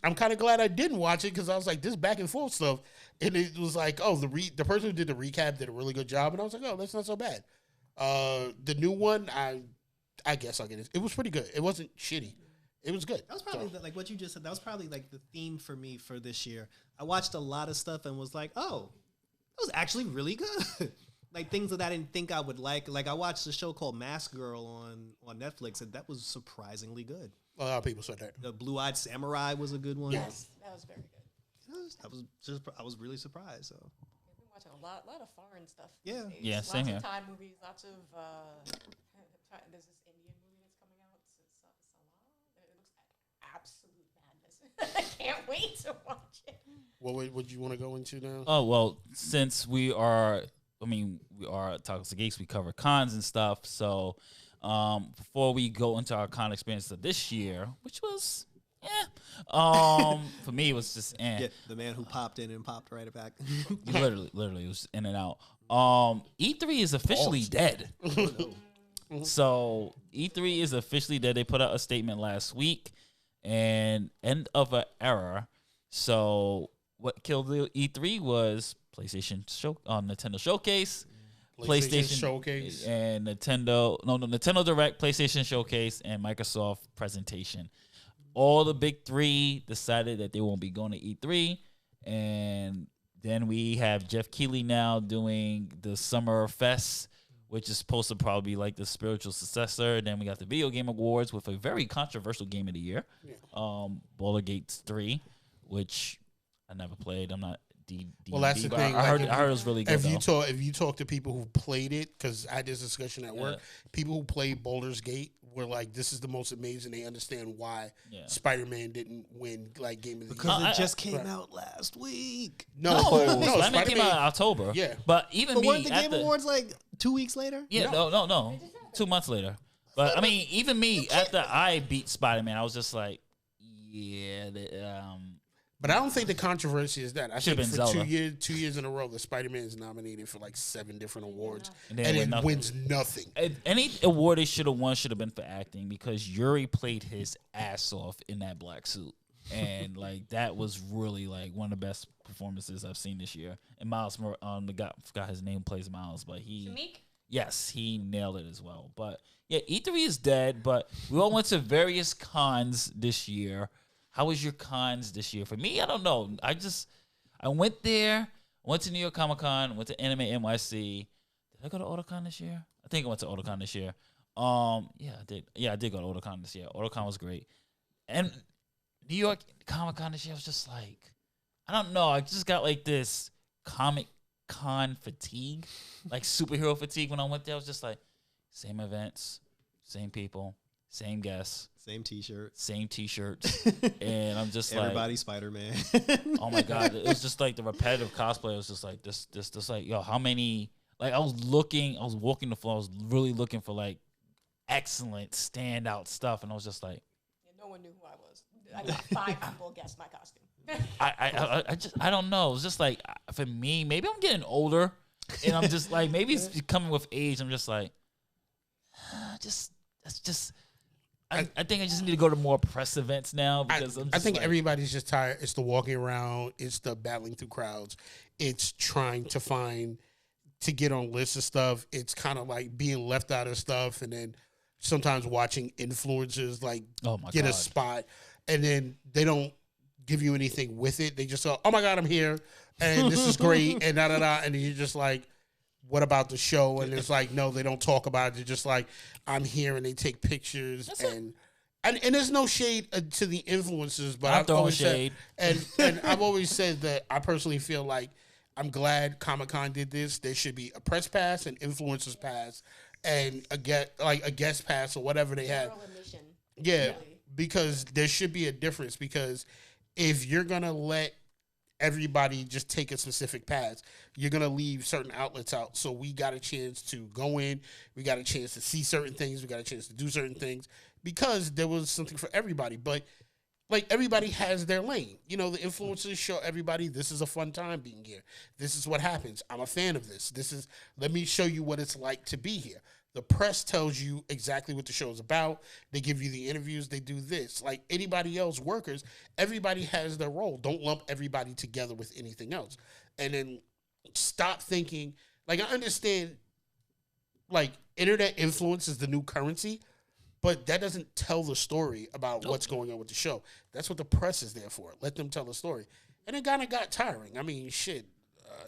I'm kind of glad I didn't watch it because I was like, this back and forth stuff, and it was like, oh, the person who did the recap did a really good job, and I was like, oh, that's not so bad. The new one, I guess I'll get it. It was pretty good. It wasn't shitty. It was good. That was probably like what you just said. That was probably like the theme for me for this year. I watched a lot of stuff and was like, oh, that was actually really good. Like things that I didn't think I would like. Like I watched a show called Mask Girl on Netflix, and that was surprisingly good. A lot of people said that. The Blue Eyed Samurai was a good one. Yes, that was very good. I was really surprised. So I've been watching a lot of foreign stuff. Yeah. these days. Yeah, same lots here. of Thai movies, lots of there's this Indian movie that's coming out. It looks absolute madness. I can't wait to watch it. What would you want to go into now? Oh, well, since we are Otakus Geeks, we cover cons and stuff. So before we go into our con experience of this year, which was, for me, it was just, yeah, the man who popped in and popped right back. literally, it was in and out. E3 is officially dead. So E3 is officially dead. They put out a statement last week, and end of an era. So what killed the E3 was Nintendo Showcase, PlayStation Showcase, and Nintendo Direct, PlayStation Showcase, and Microsoft presentation. All the big 3 decided that they won't be going to E3, and then we have Jeff Keighley now doing the Summer Fest, which is supposed to probably be like the spiritual successor. Then we got the Video Game Awards with a very controversial game of the year, Baldur's Gate 3, which I never played. I'm not well, that's the but thing. I heard it was really good. If you talk to people who played it, because I had this discussion at work, people who played Baldur's Gate were like, "This is the most amazing." They understand why Spider-Man didn't win like Game of the Year Because it just came out last week. No, Spider-Man came out in October. Yeah, but even But me weren't the Game Awards like 2 weeks later? Yeah, no, 2 months later. But I mean, even me after I beat Spider-Man, I was just like, But I don't think the controversy is that. I Should've think been for Zelda. 2 years in a row, the Spider-Man is nominated for like 7 different awards, And and then it wins nothing. Any award they should have won should have been for acting because Yuri played his ass off in that black suit. And like that was really like one of the best performances I've seen this year. And Miles, the guy forgot his name, plays Miles, but yes, he nailed it as well. But yeah, E3 is dead. But we all went to various cons this year. How was your cons this year? For me, I don't know. I went there. Went to New York Comic Con. Went to Anime NYC. Did I go to Otakon this year? I think I went to Otakon this year. Yeah, I did. Yeah, I did go to Otakon this year. Otakon was great. And New York Comic Con this year, I was just like, I don't know. I just got like this Comic Con fatigue, like superhero fatigue. When I went there, I was just like, same events, same people, same guests, same T-shirts, and I'm just like, everybody Spider-Man. Oh my god, it was just like the repetitive cosplay. It was just like this, like, yo, how many? Like I was walking the floor. I was really looking for like excellent standout stuff, and I was just like, no one knew who I was. I got 5 people guessed my costume. I don't know. It was just like for me, maybe I'm getting older, and I'm just like maybe it's coming with age. I'm just like, I think I just need to go to more press events now because I think everybody's just tired. It's the walking around. It's the battling through crowds. It's trying to get on lists of stuff. It's kind of like being left out of stuff, and then sometimes watching influencers like get a spot, and then they don't give you anything with it. They just go, "Oh my god, I'm here, and this is great," and and then you're just like, "What about the show?" And it's like, no, they don't talk about it. They're just like, "I'm here," and they take pictures and there's no shade to the influencers, but I've always shade. Said, and I've always said that I personally feel like I'm glad Comic-Con did this. There should be a press pass, an influencers pass, and a guest pass or whatever they have. Yeah, because there should be a difference. Because if you're gonna let everybody just take a specific pass, you're gonna leave certain outlets out. So we got a chance to go in. We got a chance to see certain things. We got a chance to do certain things because there was something for everybody. But like everybody has their lane. You know, the influencers show everybody this is a fun time being here. This is what happens. I'm a fan of this. Let me show you what it's like to be here. The press tells you exactly what the show is about. They give you the interviews. They do this. Like anybody else, workers, everybody has their role. Don't lump everybody together with anything else. And then stop thinking, like I understand, like internet influence is the new currency, but that doesn't tell the story about what's going on with the show. That's what the press is there for. Let them tell the story. And it kind of got tiring. I mean, shit.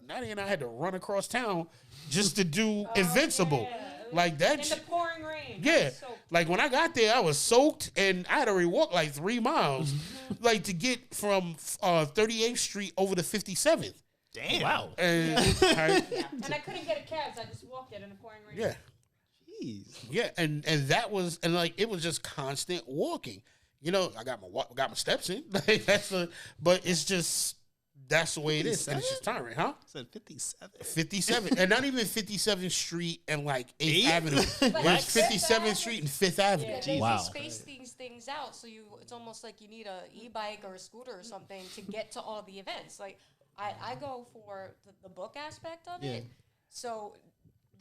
Nadia and I had to run across town just to do Invincible. Yeah. Like that. In the pouring rain. Yeah. Like when I got there, I was soaked and I had to rewalk like 3 miles, like to get from 38th Street over to 57th. Damn. Wow. And, and I couldn't get a cab, so I just walked it in the pouring rain. Yeah. Jeez. Yeah, and that was like it was just constant walking. You know, I got my steps in. Like but it's just. That's the way it is. And it's just tiring, huh? I said 57. 57. And not even 57th Street and like 8th Avenue. It's 57th Street and 5th Avenue. Yeah, they space these things out so it's almost like you need a e-bike or a scooter or something to get to all the events. Like I go for the book aspect of it. So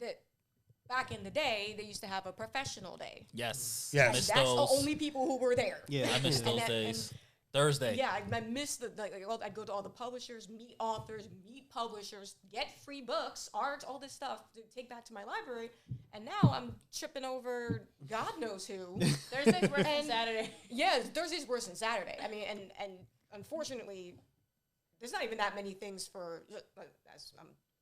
that back in the day, they used to have a professional day. Yes. That's the only people who were there. Yeah, I miss those days. Thursday. Yeah, I missed I go to all the publishers, meet authors, meet publishers, get free books, art, all this stuff to take back to my library. And now I'm tripping over God knows who. Thursday's worse than Saturday. Yeah, Thursday's worse than Saturday. I mean, and unfortunately, there's not even that many things for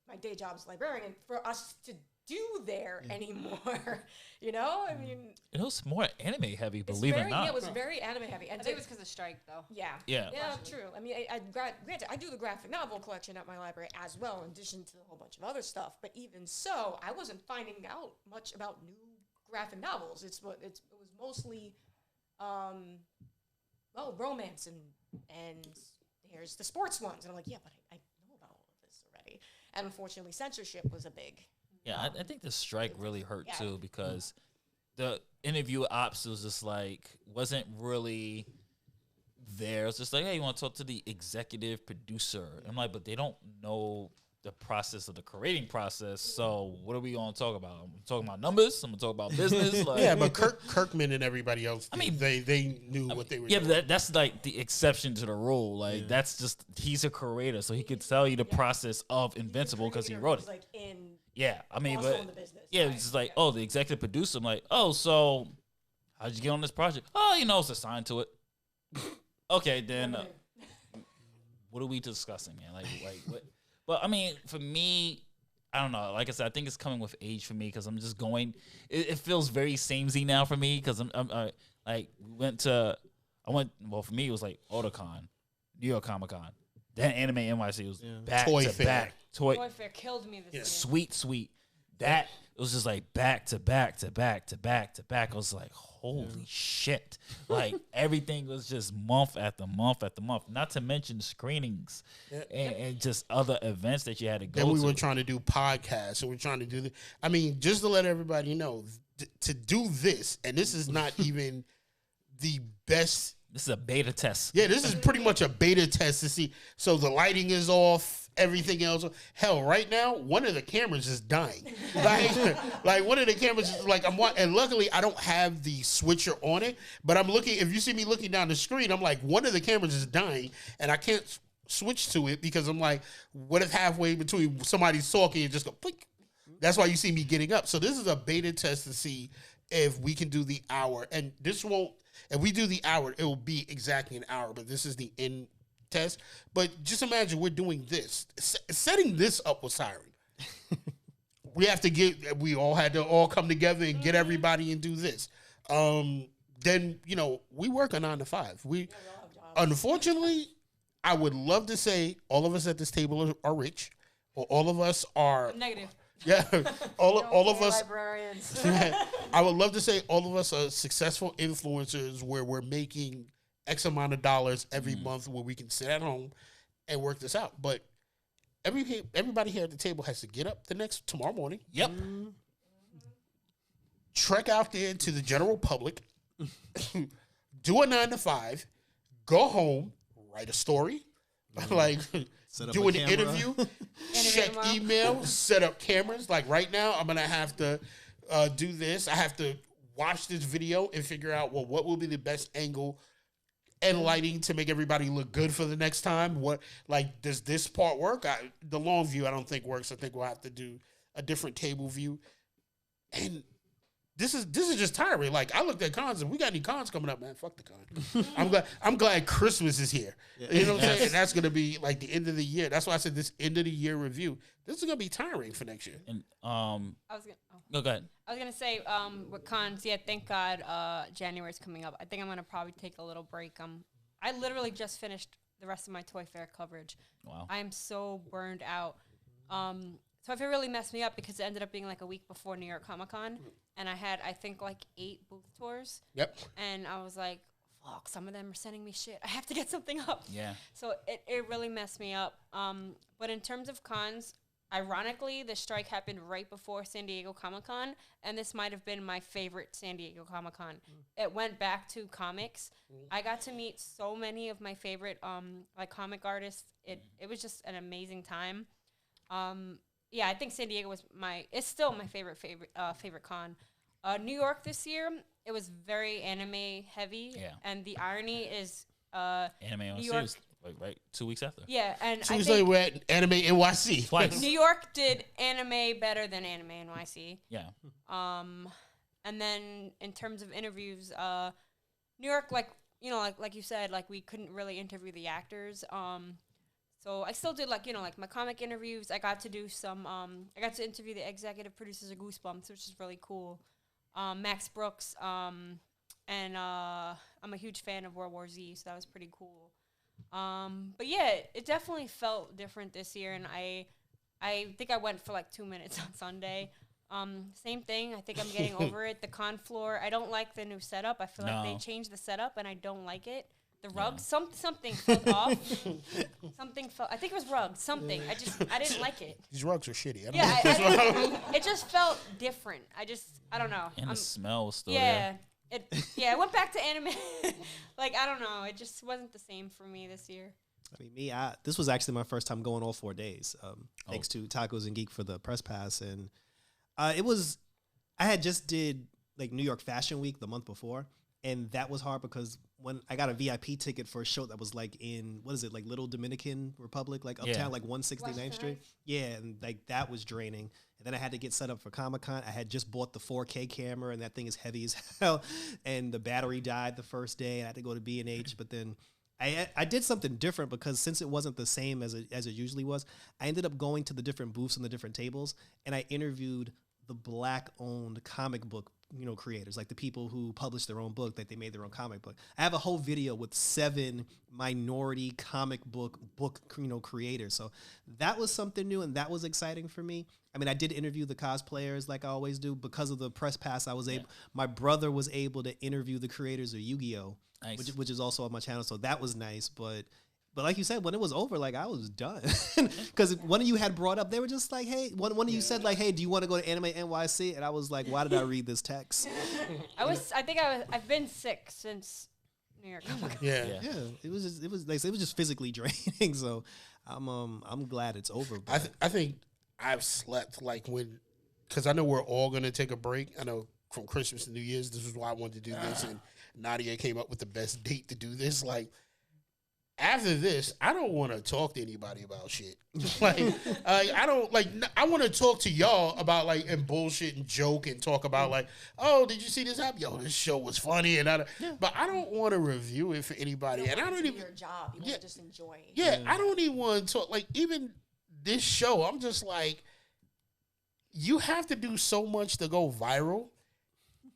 my day job as librarian for us to do there anymore. You know, I mean, it was more anime heavy. Believe it or not, yeah, it was very anime heavy. And I think it was because of strike, though. Yeah, true. I mean, granted, I do the graphic novel collection at my library as well, in addition to a whole bunch of other stuff. But even so, I wasn't finding out much about new graphic novels. It was mostly, romance and there's the sports ones, and I'm like, yeah, but I know about all of this already. And unfortunately, censorship was a big. Yeah, I think the strike really hurt too because the interview ops was just like wasn't really there. It's just like, hey, you want to talk to the executive producer? I'm like, but they don't know the process of the creating process. So what are we going to talk about? I'm talking about numbers. I'm going to talk about business. Like, yeah, but Kirkman and everybody else, I mean, they knew what they were doing. Yeah, that's like the exception to the rule. Like that's just, he's a creator, so he could tell you the process of Invincible because he wrote it. Like I mean, also but in the business, it's just like, oh, the executive producer. I'm like, oh, so how'd you get on this project? Oh, it's assigned to it. Okay, then what are we discussing, man? Like what? But I mean, for me, I don't know. Like I said, I think it's coming with age for me because I'm just going. It feels very samey now for me because I'm like well, for me it was like Otakon, New York Comic Con, then Anime NYC was back Toy to Fair. back. Toy Fair killed me this year. Sweet. That it was just like back to back to back to back to back. I was like, holy shit! Like everything was just month after month after month. Not to mention screenings and just other events that you had to go. Then we to. were trying to do podcasts, and we're trying to do this. I mean, just to let everybody know, to do this, and this is not even the best. This is a beta test. Yeah, this is pretty much a beta test to see. So the lighting is off. Everything else, hell, right now one of the cameras is dying. Like one of the cameras is like and luckily I don't have the switcher on it. But I'm looking. If you see me looking down the screen, I'm like, one of the cameras is dying, and I can't switch to it because I'm like, what if halfway between somebody's talking and just go blink? That's why you see me getting up. So this is a beta test to see if we can do the hour, and this won't. If we do the hour, it will be exactly an hour. But this is the end test. But just imagine we're doing this. Setting this up was tiring. We all had to all come together and get everybody and do this. Then, we work a 9 to 5. Unfortunately, I would love to say all of us at this table are rich, or all of us are negative. Yeah, all of us. Librarians. I would love to say all of us are successful influencers where we're making X amount of dollars every month where we can sit at home and work this out. But everybody here at the table has to get up tomorrow morning. Yep. Trek out there to the general public, do a 9 to 5, go home, write a story, do an interview, check email, set up cameras. Like right now, I'm gonna have to do this. I have to watch this video and figure out what will be the best angle and lighting to make everybody look good for the next time. Does this part work? The long view I don't think works. I think we'll have to do a different table view. And this is just tiring. Like I looked at cons and we got any cons coming up, man. Fuck the con. I'm glad Christmas is here. Yeah. You know what I'm saying? And that's gonna be like the end of the year. That's why I said this end of the year review. This is gonna be tiring for next year. And go ahead. I was gonna say with cons, thank God January's coming up. I think I'm gonna probably take a little break. I literally just finished the rest of my Toy Fair coverage. Wow. I am so burned out. Toy Fair really messed me up because it ended up being like a week before New York Comic Con, and I had I think like 8 booth tours. Yep. And I was like, fuck, some of them are sending me shit. I have to get something up. Yeah. So it really messed me up. But in terms of cons, ironically, the strike happened right before San Diego Comic-Con, and this might have been my favorite San Diego Comic-Con. It went back to comics. I got to meet so many of my favorite comic artists. It was just an amazing time. I think San Diego was it's still my favorite con. New York this year, it was very anime heavy. Yeah. And the irony is Anime on York, right 2 weeks after. Yeah, and 2 weeks later we're at Anime NYC. Twice. New York did anime better than Anime NYC. Yeah. And then in terms of interviews, New York, like you said, we couldn't really interview the actors. So I still did my comic interviews. I got to do some. I got to interview the executive producers of Goosebumps, which is really cool. Max Brooks, and I'm a huge fan of World War Z, so that was pretty cool. But yeah, it definitely felt different this year, and I think I went for 2 minutes on Sunday. Same thing. I think I'm getting over it. The con floor, I don't like the new setup. I feel like they changed the setup, and I don't like it. The rug, something felt off. Something felt. I think it was rugs. Something. I didn't like it. These rugs are shitty. It just felt different. I don't know. And the smell was still there. It went back to anime. Like, I don't know. It just wasn't the same for me this year. I mean, this was actually my first time going all 4 days. Thanks to Tacos and Geek for the press pass. And I had just did like New York Fashion Week the month before. And that was hard because when I got a VIP ticket for a show that was like in, what is it, like Little Dominican Republic, like uptown, like 169th Street. Yeah, and like that was draining. And then I had to get set up for Comic-Con. I had just bought the 4K camera, and that thing is heavy as hell. And the battery died the first day, and I had to go to B&H. But then I did something different because since it wasn't the same as it usually was, I ended up going to the different booths and the different tables, and I interviewed the Black-owned comic book creators, like the people who published their own book, that they made their own comic book. I have a whole video with 7 minority comic book creators. So that was something new, and that was exciting for me. I mean, I did interview the cosplayers like I always do. Because of the press pass, I was able. My brother was able to interview the creators of Yu-Gi-Oh, which is also on my channel. So that was nice, but like you said, when it was over, like I was done. Because one of you had brought up, they were just like, hey, one of you said like, hey, do you want to go to Anime NYC? And I was like, why did I read this text? I've been sick since New York Comic Con. Yeah. It was just physically draining. So I'm glad it's over. I think I've slept like because I know we're all going to take a break. I know from Christmas to New Year's, this is why I wanted to do this. And Nadia came up with the best date to do this. Like, after this, I don't want to talk to anybody about shit. I don't like. I want to talk to y'all about like and bullshit and joke and talk about like, oh, did you see this app? Yo, this show was funny but I don't want to review it for anybody. And I don't even your job. You want to just enjoy. Yeah, I don't even want to talk. Like even this show, I'm just like, you have to do so much to go viral.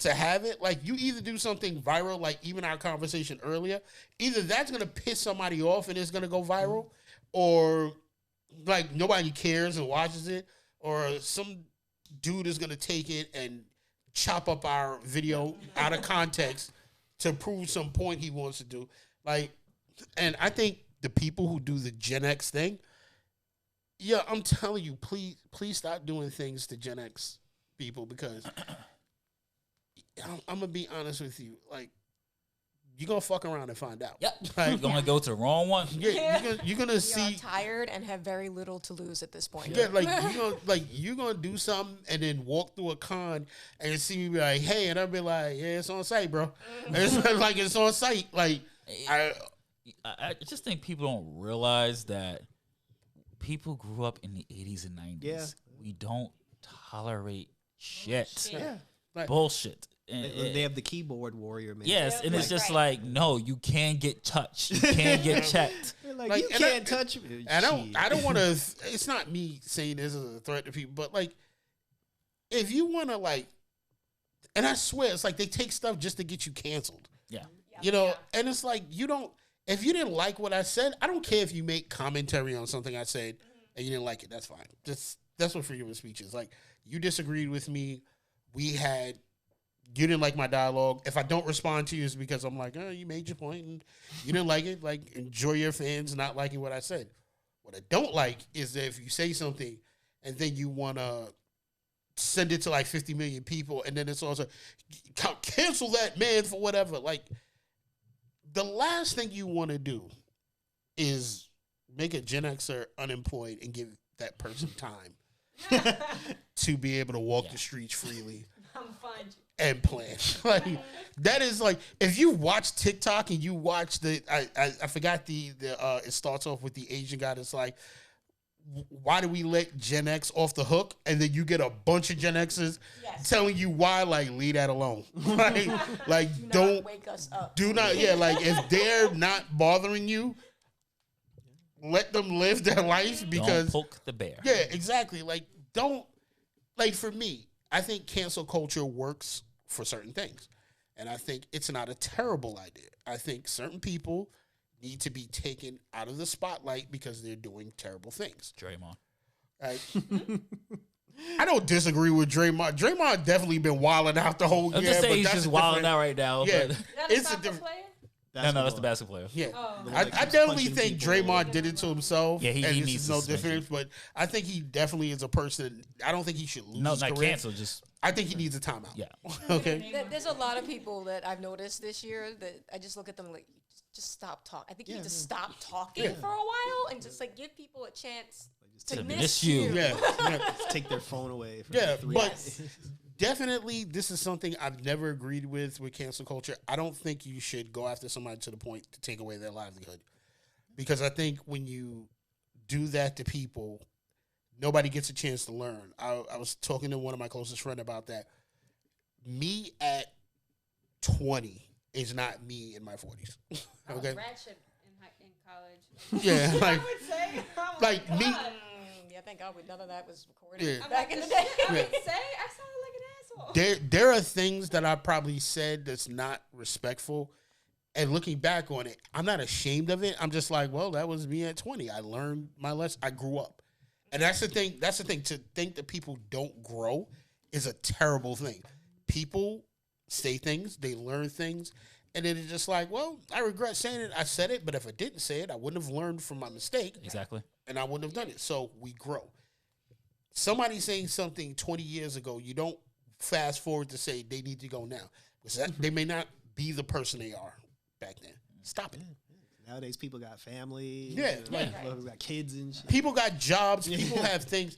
To have it, like you either do something viral, like even our conversation earlier, either that's gonna piss somebody off and it's gonna go viral, or like nobody cares and watches it, or some dude is gonna take it and chop up our video out of context to prove some point he wants to do. Like, and I think the people who do the Gen X thing, yeah, I'm telling you, please stop doing things to Gen X people because. I'm gonna be honest with you. Like, you're gonna fuck around and find out. Yep. Like, you're gonna go to the wrong one. Yeah, you're gonna see. You're tired and have very little to lose at this point. Yeah, you're gonna do something and then walk through a con and see me be like, hey, and I'll be like, yeah, it's on site, bro. It's on site. Like, I just think people don't realize that people grew up in the 80s and 90s. Yeah. We don't tolerate shit. Yeah. Like, bullshit. And they have the keyboard warrior, man. Yes, and it's just like, no, you can't get touched. You can't get checked. Like you can't touch me. And I don't want to. It's not me saying this as a threat to people, but like, if you want to like, and I swear it's like they take stuff just to get you canceled. Yeah. And it's like you don't. If you didn't like what I said, I don't care if you make commentary on something I said and you didn't like it. That's fine. That's what freedom of speech is. Like, you disagreed with me. You didn't like my dialogue. If I don't respond to you, it's because I'm like, oh, you made your point and you didn't like it. Like, enjoy your fans not liking what I said. What I don't like is that if you say something and then you want to send it to like 50 million people and then it's also cancel that man for whatever. Like, the last thing you want to do is make a Gen Xer unemployed and give that person time to be able to walk the streets freely. And plan. Like, that is like, if you watch TikTok and you watch I forgot it starts off with the Asian guy that's like, why do we let Gen X off the hook? And then you get a bunch of Gen Xers telling you why, like, leave that alone. like don't wake us up. Do not, like, if they're not bothering you, let them live their life because. Don't poke the bear. Yeah, exactly. Like, don't, like, for me, I think cancel culture works for certain things. And I think it's not a terrible idea. I think certain people need to be taken out of the spotlight because they're doing terrible things. Draymond. Right? I don't disagree with Draymond. Draymond definitely been wilding out the whole year. I'm just saying he's just wilding out right now. Yeah, it's a different player. No, that's the basketball player. Yeah, Oh. I definitely think Draymond did it to himself. Yeah, he and needs no suspension. difference. But I think he definitely is a person. I don't think he should lose. No, his not career. cancel. Just I think he needs a timeout. Yeah. Okay. There's a lot of people that I've noticed this year that I just look at them like, just stop talking. I think you need to stop talking for a while and just like give people a chance to miss you. Yeah. Just take their phone away. But definitely this is something I've never agreed with cancel culture. I don't think you should go after somebody to the point to take away their livelihood. Because I think when you do that to people, nobody gets a chance to learn. I was talking to one of my closest friends about that. Me at 20 is not me in my 40s. Okay. Ratchet in college. Yeah, like, I would say, like me. Yeah, thank God none of that was recorded Yeah. back in the day. I would say I sounded like an asshole. There are things that I probably said that's not respectful. And looking back on it, I'm not ashamed of it. I'm just like, well, that was me at 20. I learned my lesson. I grew up. And that's the thing. That's the thing. To think that people don't grow is a terrible thing. People say things, they learn things, and then it's just like, well, I regret saying it. I said it, but if I didn't say it, I wouldn't have learned from my mistake. Exactly. And I wouldn't have done it. So we grow. Somebody saying something 20 years ago, you don't fast forward to say they need to go now. Because they may not be the person they are back then. Stop it. Nowadays, people got family. Yeah. People got kids and shit. People got jobs. People have things.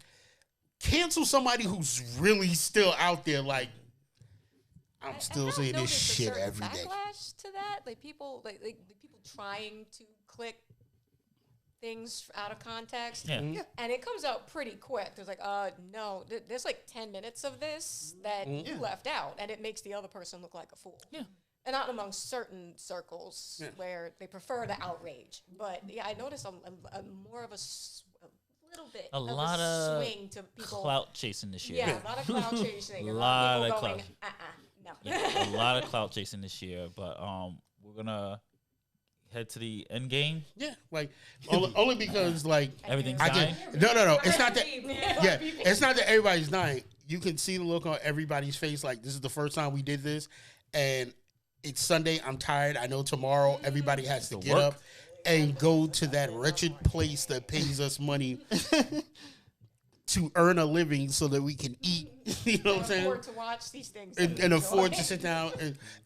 Cancel somebody who's really still out there like, I'm still saying this shit every day. Backlash to that, like people people trying to click things out of context. Yeah. And it comes out pretty quick. There's like, no, there's like 10 minutes of this that you left out, and it makes the other person look like a fool. Yeah. And not among certain circles where they prefer the outrage. But yeah, I noticed a more of a little bit A of lot a of swing to people. clout chasing this year. Yeah, a lot of clout chasing. A A lot lot of of people clout. going, no. Yeah, a lot of clout chasing this year, but we're gonna head to the end game. Yeah, like only because like Everything's I dying. can. No. It's not that. Yeah, it's not that everybody's dying. You can see the look on everybody's face. Like this is the first time we did this, and it's Sunday. I'm tired. I know tomorrow everybody has to get work. up and go to that wretched place that pays us money to earn a living so that we can eat. You know what I'm saying? Afford to watch these things And afford to sit down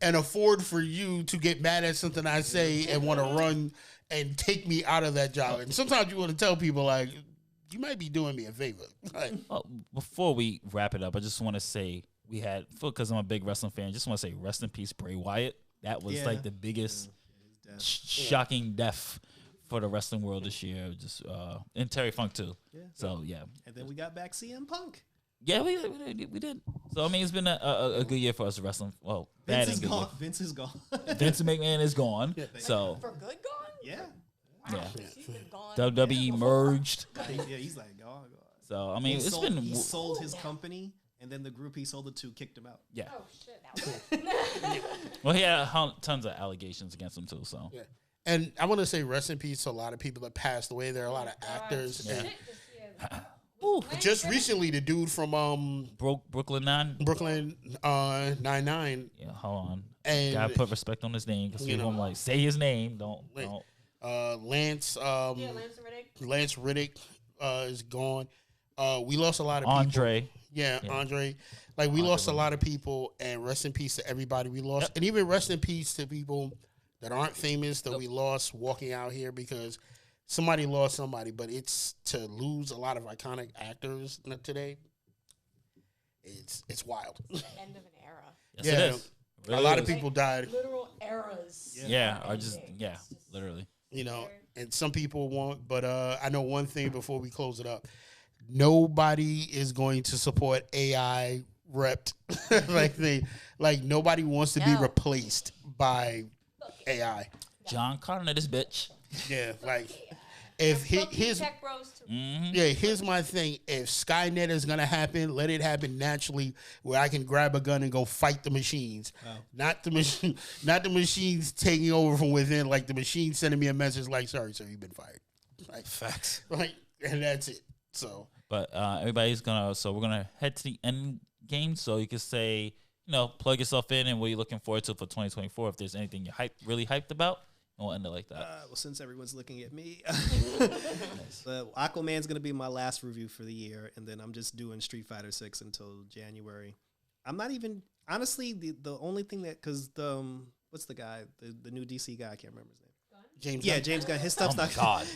and afford for you to get mad at something I say and want to run and take me out of that job. And sometimes you want to tell people like, you might be doing me a favor. Like, Well, before we wrap it up, I just want to say we had, because I'm a big wrestling fan, just want to say rest in peace, Bray Wyatt. That was like the biggest shocking death for the wrestling world this year. Just and Terry Funk too. Yeah. So yeah. And then we got back CM Punk. Yeah, we did. So I mean, it's been a good year for us wrestling. Well, bad Vince is and good gone. year. Vince is gone. Vince McMahon is gone. So For good gone? Yeah. yeah, He's been gone. WWE merged. Yeah, he's like gone. So I mean, it's been He sold his company, and then the group he sold it to kicked him out. yeah. Oh, shit. Well, he had tons of allegations against him too. So yeah. And I want to say rest in peace to a lot of people that passed away. There are a lot of actors. Yeah. And just recently, the dude from Brooklyn Nine. Brooklyn 99. Yeah, hold on. And Gotta put respect on his name because you people know, like say his name. Don't. Lance Lance Riddick. Lance Riddick is gone. We lost a lot of people. Andre. Yeah, Andre. Like we lost a lot of people, and rest in peace to everybody we lost, and even rest in peace to people that aren't famous that we lost walking out here because somebody lost somebody. But it's to lose a lot of iconic actors today. It's wild. End of an era. Yes, Yeah, it is. Really a lot is. of people died. Literal eras. Yeah, or just literally. You know, and some people won't. But I know one thing before we close it up: nobody is going to support AI repped like nobody wants to be replaced by AI. John Connor, this bitch. Yeah, like if his Tech bros too. yeah, here's my thing: if Skynet is gonna happen, let it happen naturally, where I can grab a gun and go fight the machines, not the machine, not the machines taking over from within, like the machine sending me a message like, "Sorry, sir, you've been fired." Like Facts. like, and that's it. So, But everybody's we're gonna head to the end game. So you can say, plug yourself in and what you're looking forward to for 2024. If there's anything you're really hyped about, and we'll end it like that. Well, since everyone's looking at me, Aquaman's going to be my last review for the year, and then I'm just doing Street Fighter 6 until January. I'm not even honestly the only thing that because the what's the guy the new DC guy, I can't remember his name. James Gunn. His stuff's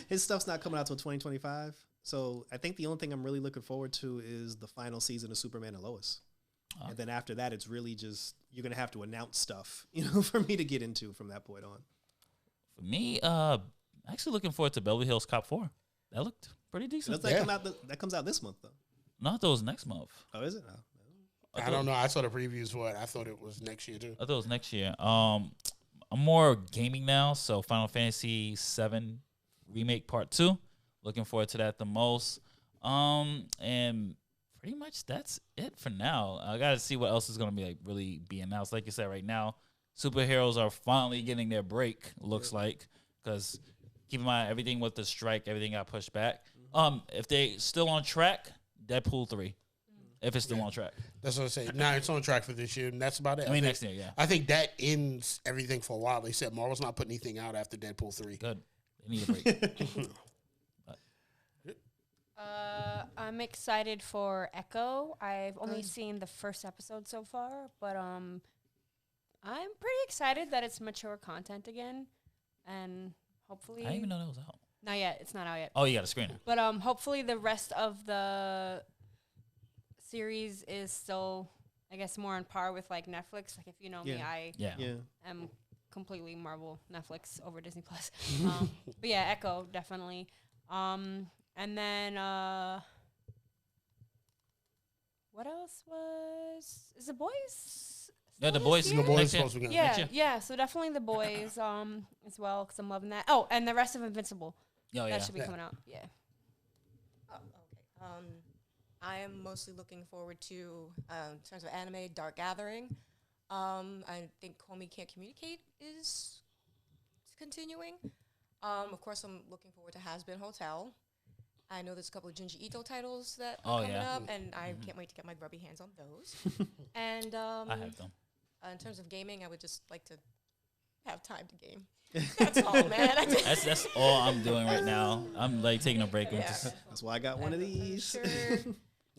his stuff's not coming out till 2025. So I think the only thing I'm really looking forward to is the final season of Superman and Lois. And then after that, it's really just you're gonna have to announce stuff, for me to get into from that point on. For me, actually looking forward to Beverly Hills Cop 4. That looked pretty decent. That comes out this month though. Not those next month. Oh, is it? Oh. I don't know. I saw the previews for it. I thought it was next year too. I thought it was next year. I'm more gaming now, so Final Fantasy VII Remake Part 2. Looking forward to that the most. And pretty much that's it for now. I got to see what else is going to be really be announced. Like you said, right now, superheroes are finally getting their break, looks like, because keep in mind, everything with the strike, everything got pushed back. If they still on track, Deadpool 3. If it's still on track. That's what I say. Now it's on track for this year, and that's about it. I mean, next year, yeah. I think that ends everything for a while. They said Marvel's not putting anything out after Deadpool 3. Good. They need a break. I'm excited for Echo. I've only seen the first episode so far, but I'm pretty excited that it's mature content again, and hopefully. I didn't even know that was out. Not yet. It's not out yet. Oh, you got a screener. But hopefully the rest of the series is still, I guess, more on par with like Netflix. Like if you know me, I am completely Marvel, Netflix over Disney Plus. But yeah, Echo definitely. And then what else is The Boys? Yeah, The Boys. The Boys supposed to be yeah. So definitely The Boys as well because I'm loving that. Oh, and the rest of Invincible. That should be coming out. Yeah. Oh, okay. I am mostly looking forward to, in terms of anime, Dark Gathering. I think Homie Can't Communicate is continuing. Of course, I'm looking forward to Has Been Hotel. I know there's a couple of Junji Ito titles that are coming up, and I can't wait to get my grubby hands on those. And I have them. In terms of gaming, I would just like to have time to game. That's all, man. That's all I'm doing right now. I'm like taking a break. That's why I got one of these.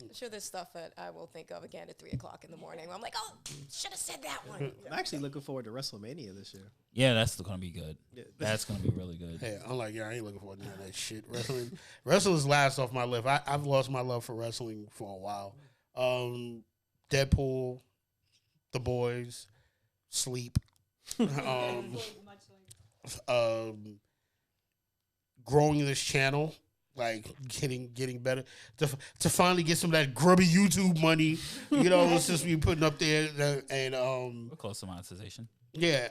I'm sure there's stuff that I will think of again at 3 o'clock in the morning. Where I'm like, oh, should have said that one. I'm actually looking forward to WrestleMania this year. Yeah, that's going to be good. Yeah. That's going to be really good. Yeah, I'm like, I ain't looking forward to none of that shit. Wrestling's last off my list. I've lost my love for wrestling for a while. Deadpool, The Boys, Sleep. Growing this channel. Like getting better to finally get some of that grubby YouTube money, since we putting up there and we're close to monetization. Yeah,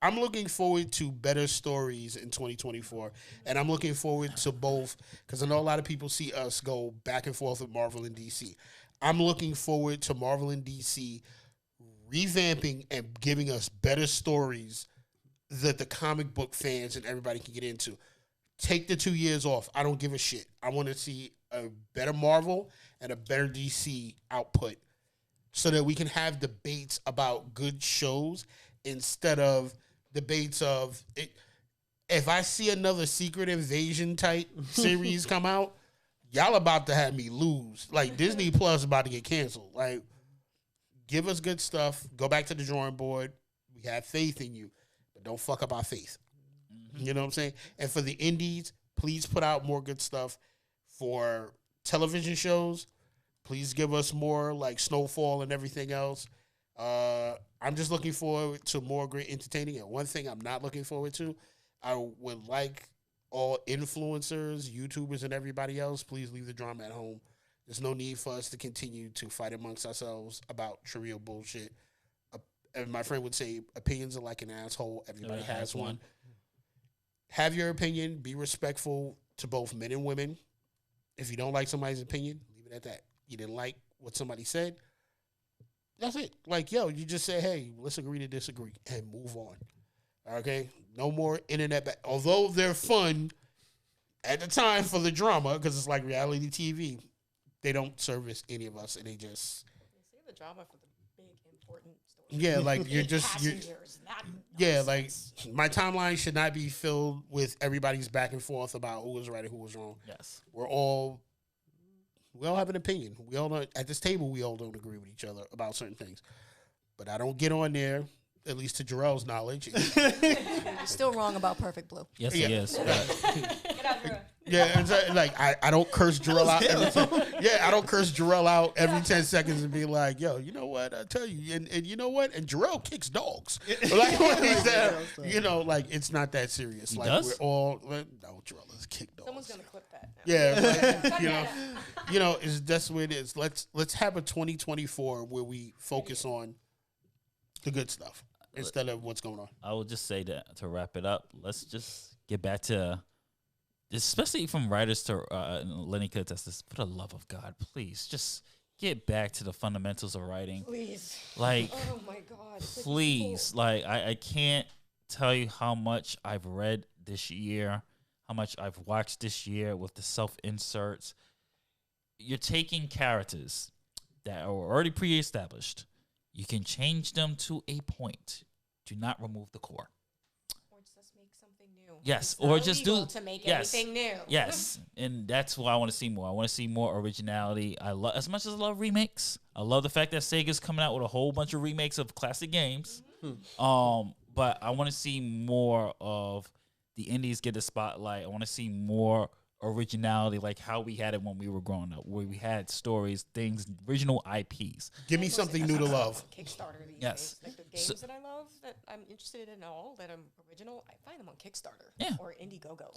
I'm looking forward to better stories in 2024, and I'm looking forward to both because I know a lot of people see us go back and forth with Marvel and DC. I'm looking forward to Marvel and DC revamping and giving us better stories that the comic book fans and everybody can get into. Take the 2 years off. I don't give a shit. I want to see a better Marvel and a better DC output so that we can have debates about good shows instead of debates of it. If I see another Secret Invasion type series come out, y'all about to have me lose. Like Disney Plus about to get canceled. Like, give us good stuff. Go back to the drawing board. We have faith in you, but don't fuck up our faith. You know what I'm saying? And for the indies, please put out more good stuff. For television shows, please give us more like Snowfall and everything else. I'm just looking forward to more great entertaining. And one thing I'm not looking forward to, I would like all influencers, YouTubers, and everybody else, please leave the drama at home. There's no need for us to continue to fight amongst ourselves about trivial bullshit. And my friend would say, opinions are like an asshole. Everybody has one. Have your opinion. Be respectful to both men and women. If you don't like somebody's opinion, leave it at that. You didn't like what somebody said, that's it. Like, you just say, hey, let's agree to disagree and move on. Okay? No more internet. Although they're fun at the time for the drama, because it's like reality TV, they don't service any of us, and they just... They save the drama for the big, important stories. Yeah, like like my timeline should not be filled with everybody's back and forth about who was right and who was wrong. Yes. We're all We all have an opinion. We all don't, at this table, we all don't agree with each other about certain things. But I don't get on there, at least to Jarrell's knowledge. You're still wrong about Perfect Blue. Yes, he is. Get out, Jarrell. Yeah, and so, like I don't curse Jarrell out. I don't curse Jarrell out every 10 seconds and be like, "Yo, you know what? I tell you, and you know what? And Jarrell kicks dogs. Like when he said, like it's not that serious. He like does? we're all no, Jarrell does kick dogs. Someone's gonna clip that. Now. Yeah, that's the way it is. Let's have a 2024 where we focus on the good stuff instead of what's going on. I will just say that to wrap it up, let's just get back to, especially from writers to Lenny Kudis, for the love of God, please just get back to the fundamentals of writing. Please. Like, oh my God. Please. Like, I can't tell you how much I've read this year, how much I've watched this year with the self-inserts. You're taking characters that are already pre-established. You can change them to a point. Do not remove the core. Or just make something new. Yes, It's not or just do illegal to make anything new. Yes, and that's what I want to see more. I want to see more originality. I love, as much as I love remakes, I love the fact that Sega's coming out with a whole bunch of remakes of classic games. But I want to see more of the indies get the spotlight. I want to see more originality, like how we had it when we were growing up, where we had stories, things, original IPs. Give me something new to love. Kickstarter these Yes. days. Like the games that I love, that I'm interested in all, that I'm original, I find them on Kickstarter or Indiegogo.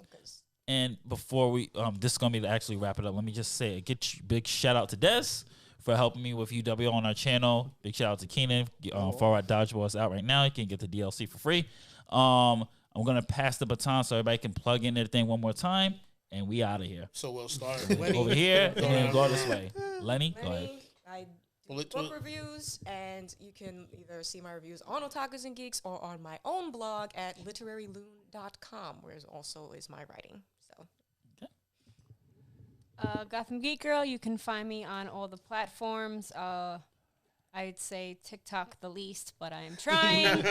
And before we, this is going to be to actually wrap it up, let me just say a big shout out to Des for helping me with UW on our channel. Big shout out to Keenan. Far Out Dodgeball is out right now. You can get the DLC for free. I'm going to pass the baton so everybody can plug in everything one more time. And we out of here. So we'll start Lenny. Over here and then go this way. Lenny, go ahead. I do book reviews, and you can either see my reviews on Otakus and Geeks or on my own blog at literaryloon.com, where also is my writing. So, Gotham Geek Girl, you can find me on all the platforms. I'd say TikTok the least, but I am trying.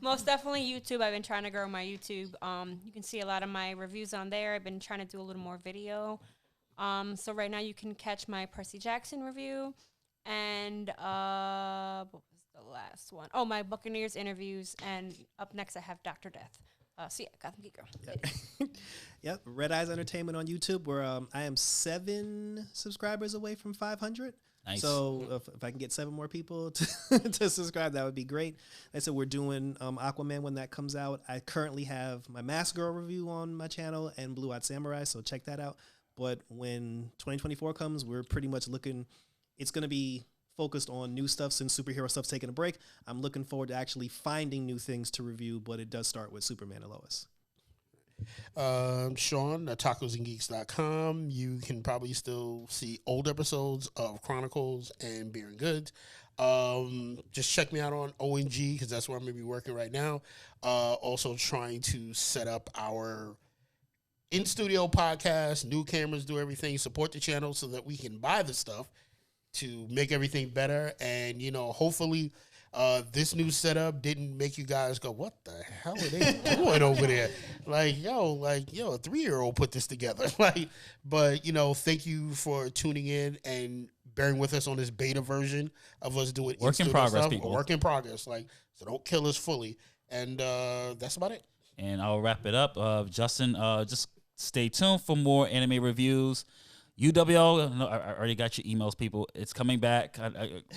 Most definitely YouTube. I've been trying to grow my YouTube. You can see a lot of my reviews on there. I've been trying to do a little more video. So right now you can catch my Percy Jackson review. And what was the last one? Oh, my Buccaneers interviews. And up next I have Dr. Death. So yeah, Gotham Geek Girl. Yep, Red Eyes Entertainment on YouTube, where I am 7 subscribers away from 500. Nice. So if I can get 7 more people to subscribe, that would be great. Like I said, we're doing Aquaman when that comes out. I currently have my Mask Girl review on my channel and Blue Eyed Samurai, so check that out. But when 2024 comes, we're pretty much looking, it's going to be focused on new stuff since superhero stuff's taking a break. I'm looking forward to actually finding new things to review, but it does start with Superman and Lois. Sean, otakusandgeeks.com. You can probably still see old episodes of Chronicles and Beer and Goods. Just check me out on ONG because that's where I'm going to be working right now. Also trying to set up our in-studio podcast, new cameras, do everything, support the channel so that we can buy the stuff to make everything better. And, hopefully this new setup didn't make you guys go, what the hell are they doing over there? A 3-year-old put this together. But thank you for tuning in and bearing with us on this beta version of us doing work in progress, stuff. people. Work in progress. So don't kill us fully. And that's about it. And I'll wrap it up. Justin, just stay tuned for more anime reviews. UWO, no, I already got your emails, people. It's coming back.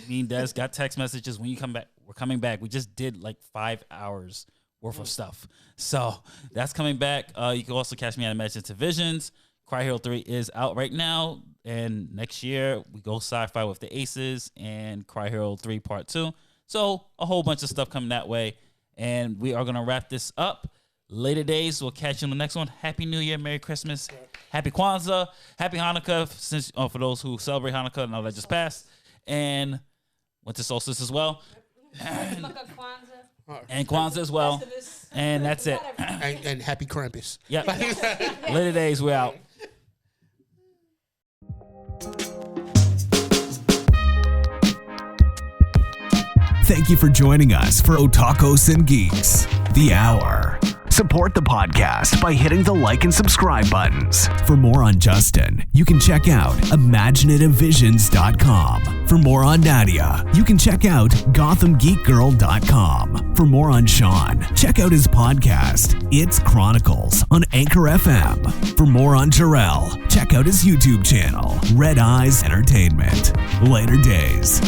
Me and Des got text messages. When you come back, we're coming back. We just did 5 hours worth of stuff. So that's coming back. You can also catch me on Imagine to Visions. Cry Hero 3 is out right now. And next year, we go sci-fi with the Aces and Cry Hero 3 Part 2. So a whole bunch of stuff coming that way. And we are going to wrap this up. Later days, we'll catch you on the next one. Happy New Year, Merry Christmas, Happy Kwanzaa, Happy Hanukkah, since for those who celebrate Hanukkah, no, that just passed, and winter solstice as well, and Kwanzaa as well, and that's it. And Happy Krampus. Yep. Later days, we're out. Thank you for joining us for Otakus and Geeks, the Hour. Support the podcast by hitting the like and subscribe buttons. For more on Justin, you can check out imaginativevisions.com. For more on Nadia, you can check out gothamgeekgirl.com. For more on Sean, check out his podcast, It's Chronicles, on Anchor FM. For more on Jarrell, check out his YouTube channel, Red Eyes Entertainment. Later days.